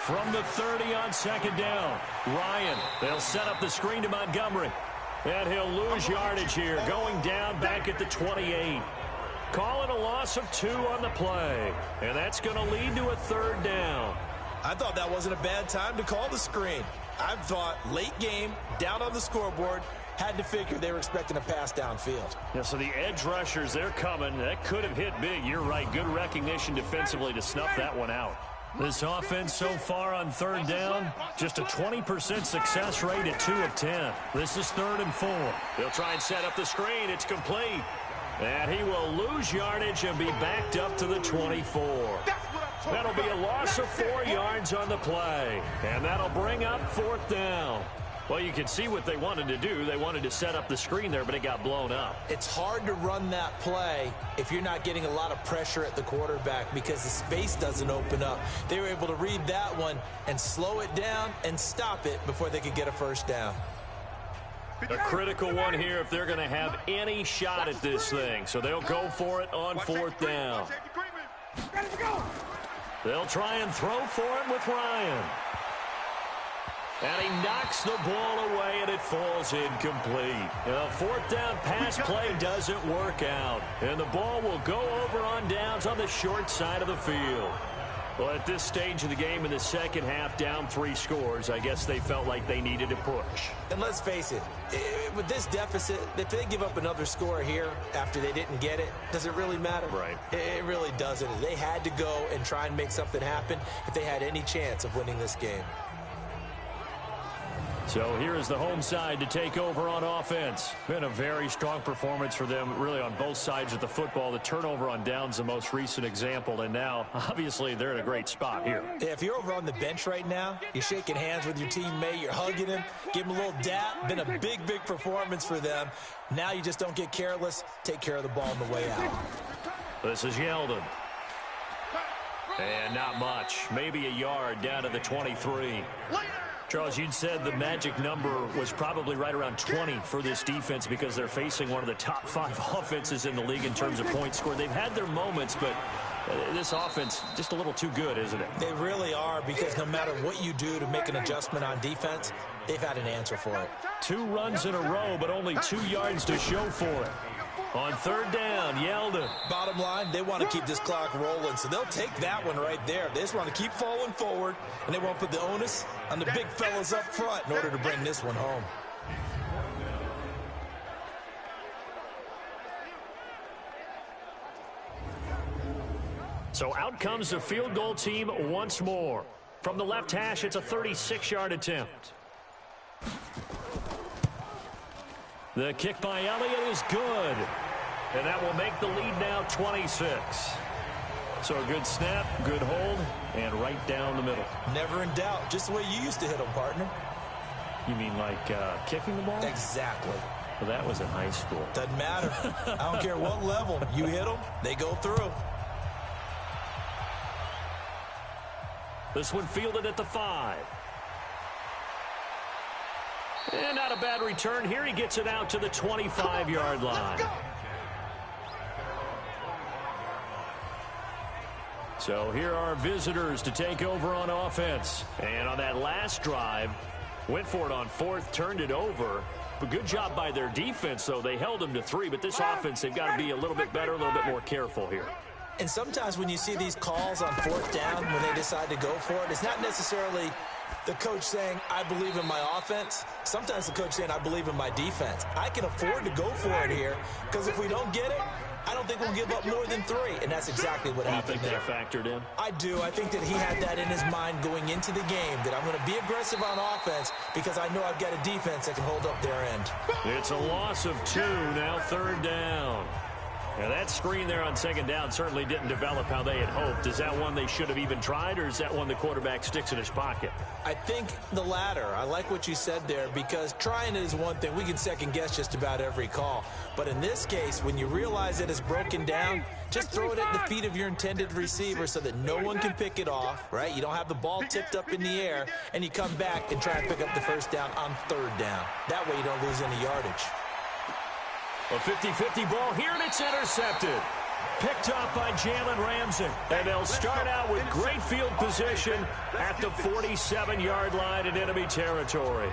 From the 30 on 2nd down, Ryan. They'll set up the screen to Montgomery. And he'll lose yardage here, going down back at the 28. Calling a loss of 2 on the play. And that's going to lead to a 3rd down. I thought that wasn't a bad time to call the screen. I thought late game, down on the scoreboard, had to figure they were expecting a pass downfield. Yeah, so the edge rushers, they're coming. That could have hit big. You're right. Good recognition defensively to snuff that one out. This offense so far on 3rd down, just a 20% success rate at 2 of 10. This is 3rd and 4. They'll try and set up the screen. It's complete. And he will lose yardage and be backed up to the 24. That'll be a loss of 4 yards on the play. And that'll bring up 4th down. Well, you can see what they wanted to do. They wanted to set up the screen there, but it got blown up. It's hard to run that play if you're not getting a lot of pressure at the quarterback because the space doesn't open up. They were able to read that one and slow it down and stop it before they could get a 1st down. A critical one here if they're going to have any shot at this thing. So they'll go for it on 4th down. They'll try and throw for it with Ryan. And he knocks the ball away, and it falls incomplete. A 4th down pass play doesn't work out. And the ball will go over on downs on the short side of the field. Well, at this stage of the game in the second half, down 3 scores, I guess they felt like they needed to push. And let's face it, with this deficit, if they give up another score here after they didn't get it, does it really matter? Right. It really doesn't. They had to go and try and make something happen if they had any chance of winning this game. So here is the home side to take over on offense. Been a very strong performance for them, really, on both sides of the football. The turnover on downs, the most recent example, and now, obviously, they're in a great spot here. Yeah, if you're over on the bench right now, you're shaking hands with your teammate, you're hugging him, give him a little dap. Been a big, big performance for them. Now you just don't get careless. Take care of the ball on the way out. This is Yeldon. And not much. Maybe a yard down to the 23. Charles, you'd said the magic number was probably right around 20 for this defense because they're facing one of the top 5 offenses in the league in terms of points scored. They've had their moments, but this offense just a little too good, isn't it? They really are, because no matter what you do to make an adjustment on defense, they've had an answer for it. 2 runs in a row, but only 2 yards to show for it. On third down, Yeldon. Bottom line, they want to keep this clock rolling, so they'll take that one right there. They just want to keep falling forward, and they won't put the onus on the big fellas up front in order to bring this one home. So out comes the field goal team once more. From the left hash, it's a 36-yard attempt. The kick by Elliott is good. And that will make the lead now 26. So a good snap, good hold, and right down the middle. Never in doubt. Just the way you used to hit them, partner. You mean like kicking the ball? Exactly. Well, that was in high school. Doesn't matter. I don't care what level. You hit them, they go through. This one fielded at the 5. And not a bad return here. He gets it out to the 25-yard line. So here are visitors to take over on offense. And on that last drive, went for it on 4th, turned it over. But good job by their defense, though. They held them to 3, but this offense, they've got to be a little bit better, a little bit more careful here. And sometimes when you see these calls on 4th down, when they decide to go for it, it's not necessarily the coach saying, I believe in my offense. Sometimes the coach saying, I believe in my defense. I can afford to go for it here, because if we don't get it, I don't think we'll give up more than 3, and that's exactly what happened there. You think that factored in? I do. I think that he had that in his mind going into the game, that I'm going to be aggressive on offense because I know I've got a defense that can hold up their end. It's a loss of 2, now 3rd down. Now that screen there on 2nd down certainly didn't develop how they had hoped. Is that one they should have even tried, or is that one the quarterback sticks in his pocket? I think the latter. I like what you said there, because trying it is one thing. We can second guess just about every call. But in this case, when you realize that it's broken down, just throw it at the feet of your intended receiver so that no one can pick it off, right? You don't have the ball tipped up in the air, and you come back and try and pick up the 1st down on 3rd down. That way you don't lose any yardage. A 50-50 ball here, and it's intercepted. Picked up by Jalen Ramsey. And they'll start out with great field position at the 47-yard line in enemy territory.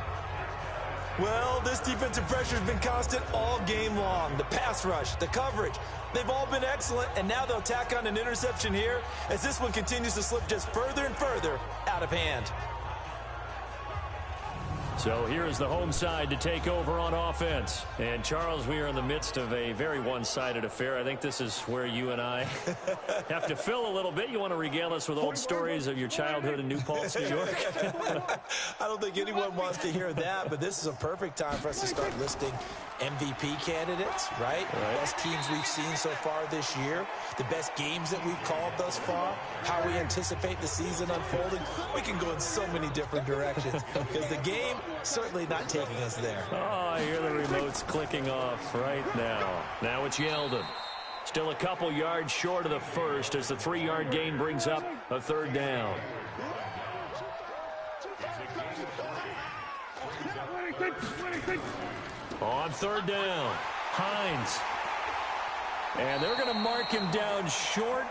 Well, this defensive pressure has been constant all game long. The pass rush, the coverage, they've all been excellent, and now they'll tack on an interception here as this one continues to slip just further and further out of hand. So here is the home side to take over on offense. And, Charles, we are in the midst of a very one-sided affair. I think this is where you and I have to fill a little bit. You want to regale us with old stories of your childhood in New Paltz, New York? I don't think anyone wants to hear that, but this is a perfect time for us to start listing MVP candidates, right? The best teams we've seen so far this year, the best games that we've called thus far, how we anticipate the season unfolding. We can go in so many different directions because the game certainly not taking us there. Oh, I hear the remote's clicking off right now. Now it's Yeldon. Still a couple yards short of the 1st as the 3-yard gain brings up a 3rd down. On 3rd down, Hines. And they're going to mark him down short,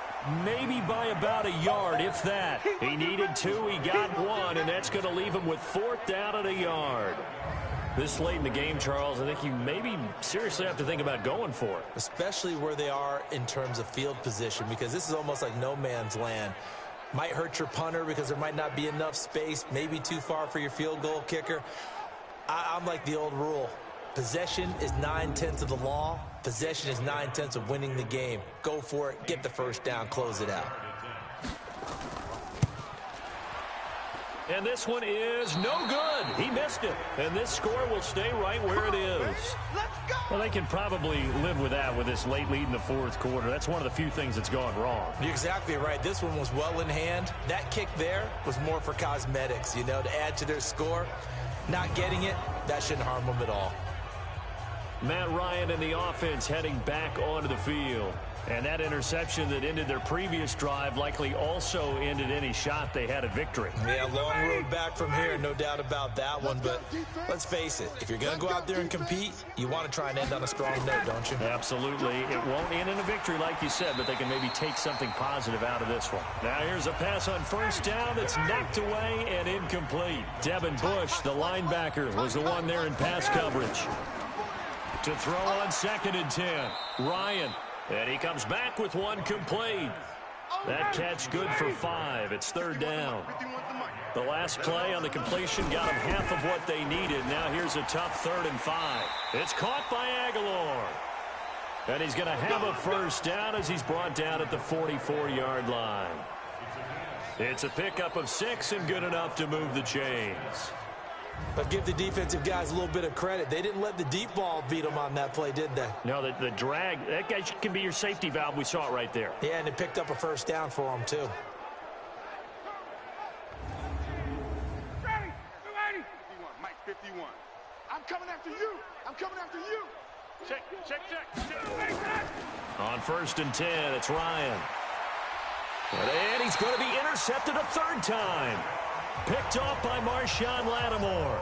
maybe by about a yard, if that. He needed 2, he got 1, and that's going to leave him with 4th down at a yard. This late in the game, Charles, I think you maybe seriously have to think about going for it. Especially where they are in terms of field position, because this is almost like no man's land. Might hurt your punter because there might not be enough space, maybe too far for your field goal kicker. I'm like the old rule. Possession is 9/10 of the law. Possession is 9/10 of winning the game. Go for it, get the 1st down, close it out. And this one is no good. He missed it. And this score will stay right where it is. Well, they can probably live with that with this late lead in the fourth quarter. That's one of the few things that's gone wrong. You're exactly right. This one was well in hand. That kick there was more for cosmetics, you know, to add to their score. Not getting it, that shouldn't harm them at all. Matt Ryan and the offense heading back onto the field. And that interception that ended their previous drive likely also ended any shot they had at victory. Yeah, long road back from here, no doubt about that one. But let's face it, if you're going to go out there and compete, you want to try and end on a strong note, don't you? Absolutely. It won't end in a victory like you said, but they can maybe take something positive out of this one. Now here's a pass on first down that's knocked away and incomplete. Devin Bush, the linebacker, was the one there in pass coverage. To throw on 2nd and 10. Ryan. And he comes back with one complete. That catch good for 5. It's 3rd down. The last play on the completion got them half of what they needed. Now here's a tough 3rd and 5. It's caught by Aguilar. And he's going to have a first down as he's brought down at the 44-yard line. It's a pickup of 6 and good enough to move the chains. But give the defensive guys a little bit of credit. They didn't let the deep ball beat them on that play, did they? No, the drag, that guy can be your safety valve. We saw it right there. Yeah, and it picked up a first down for them, too. Ready, 280. 51, Mike 51. I'm coming after you. I'm coming after you. Check. On 1st and 10, it's Ryan. And he's going to be intercepted a 3rd time. Picked off by Marshawn Lattimore.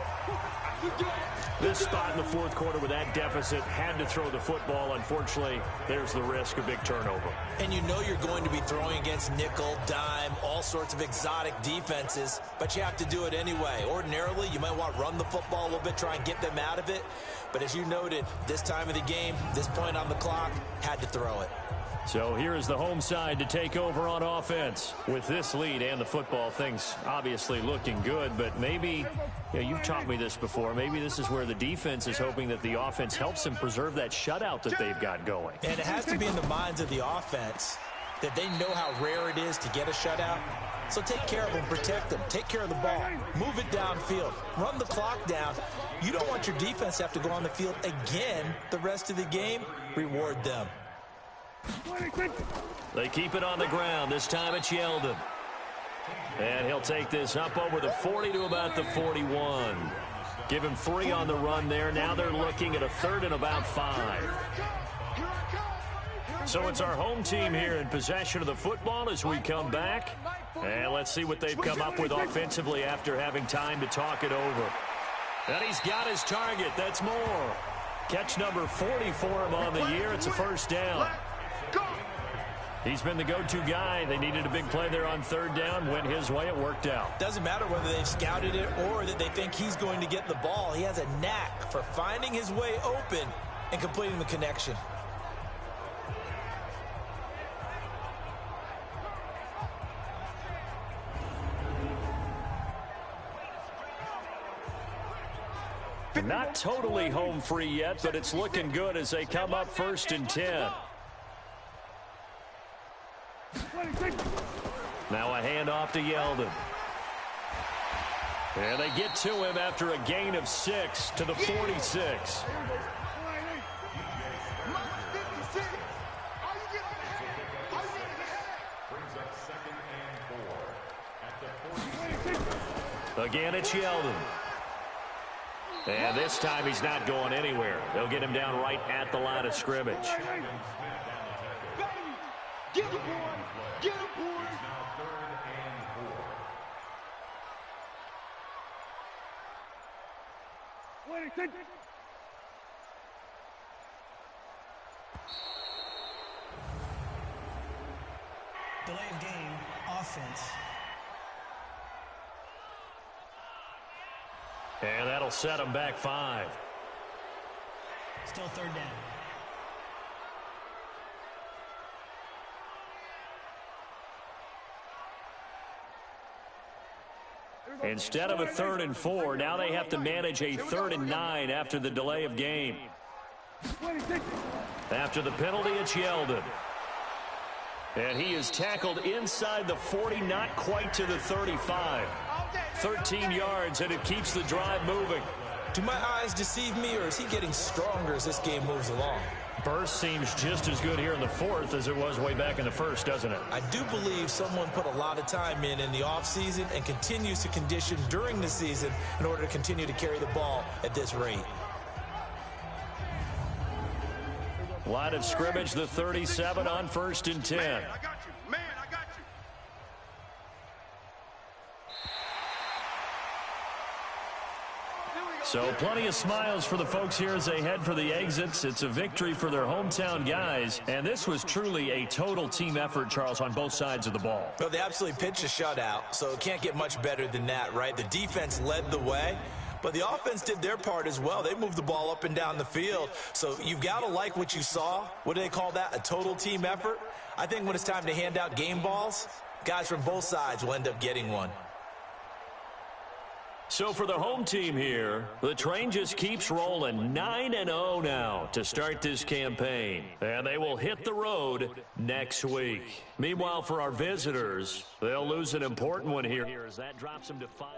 This spot in the fourth quarter with that deficit, had to throw the football. Unfortunately, there's the risk of big turnover. And you know you're going to be throwing against nickel, dime, all sorts of exotic defenses, but you have to do it anyway. Ordinarily, you might want to run the football a little bit, try and get them out of it. But as you noted, this time of the game, this point on the clock, had to throw it. So here is the home side to take over on offense. With this lead and the football, things obviously looking good, but maybe, you've taught me this before, maybe this is where the defense is hoping that the offense helps them preserve that shutout that they've got going. And it has to be in the minds of the offense that they know how rare it is to get a shutout. So take care of them, protect them, take care of the ball, move it downfield, run the clock down. You don't want your defense to have to go on the field again the rest of the game. Reward them. They keep it on the ground. This time it's Yeldon. And he'll take this up over the 40 to about the 41. Give him 3 on the run there. Now they're looking at a 3rd and about 5. So it's our home team here in possession of the football as we come back. And let's see what they've come up with offensively after having time to talk it over. And he's got his target. That's Moore. Catch number 40 for him on the year. It's a first down. He's been the go-to guy. They needed a big play there on 3rd down. Went his way. It worked out. Doesn't matter whether they've scouted it or that they think he's going to get the ball. He has a knack for finding his way open and completing the connection. Not totally home free yet, but it's looking good as they come up 1st and 10. Now a handoff to Yeldon. And they get to him after a gain of 6 to the 46. Again, it's Yeldon. And this time he's not going anywhere. They'll get him down right at the line of scrimmage. Get him, boy. Get him, boy. Delay of game, offense. And that'll set him back 5. Still 3rd down. Instead of a 3rd and 4, now they have to manage a 3rd and 9 after the delay of game. After the penalty, it's Yeldon. And he is tackled inside the 40, not quite to the 35. 13 yards, and it keeps the drive moving. Do my eyes deceive me, or is he getting stronger as this game moves along? Burst seems just as good here in the fourth as it was way back in the first, doesn't it? I do believe someone put a lot of time in the offseason and continues to condition during the season in order to continue to carry the ball at this rate. Line of scrimmage, the 37 on 1st and 10. Man, I got you. Man, I got you. So plenty of smiles for the folks here as they head for the exits. It's a victory for their hometown guys. And this was truly a total team effort, Charles, on both sides of the ball. Well, they absolutely pitched a shutout, so it can't get much better than that, right? The defense led the way, but the offense did their part as well. They moved the ball up and down the field. So you've got to like what you saw. What do they call that? A total team effort? I think when it's time to hand out game balls, guys from both sides will end up getting one. So for the home team here, the train just keeps rolling 9-0 now to start this campaign. And they will hit the road next week. Meanwhile, for our visitors, they'll lose an important one here as that drops them to 5.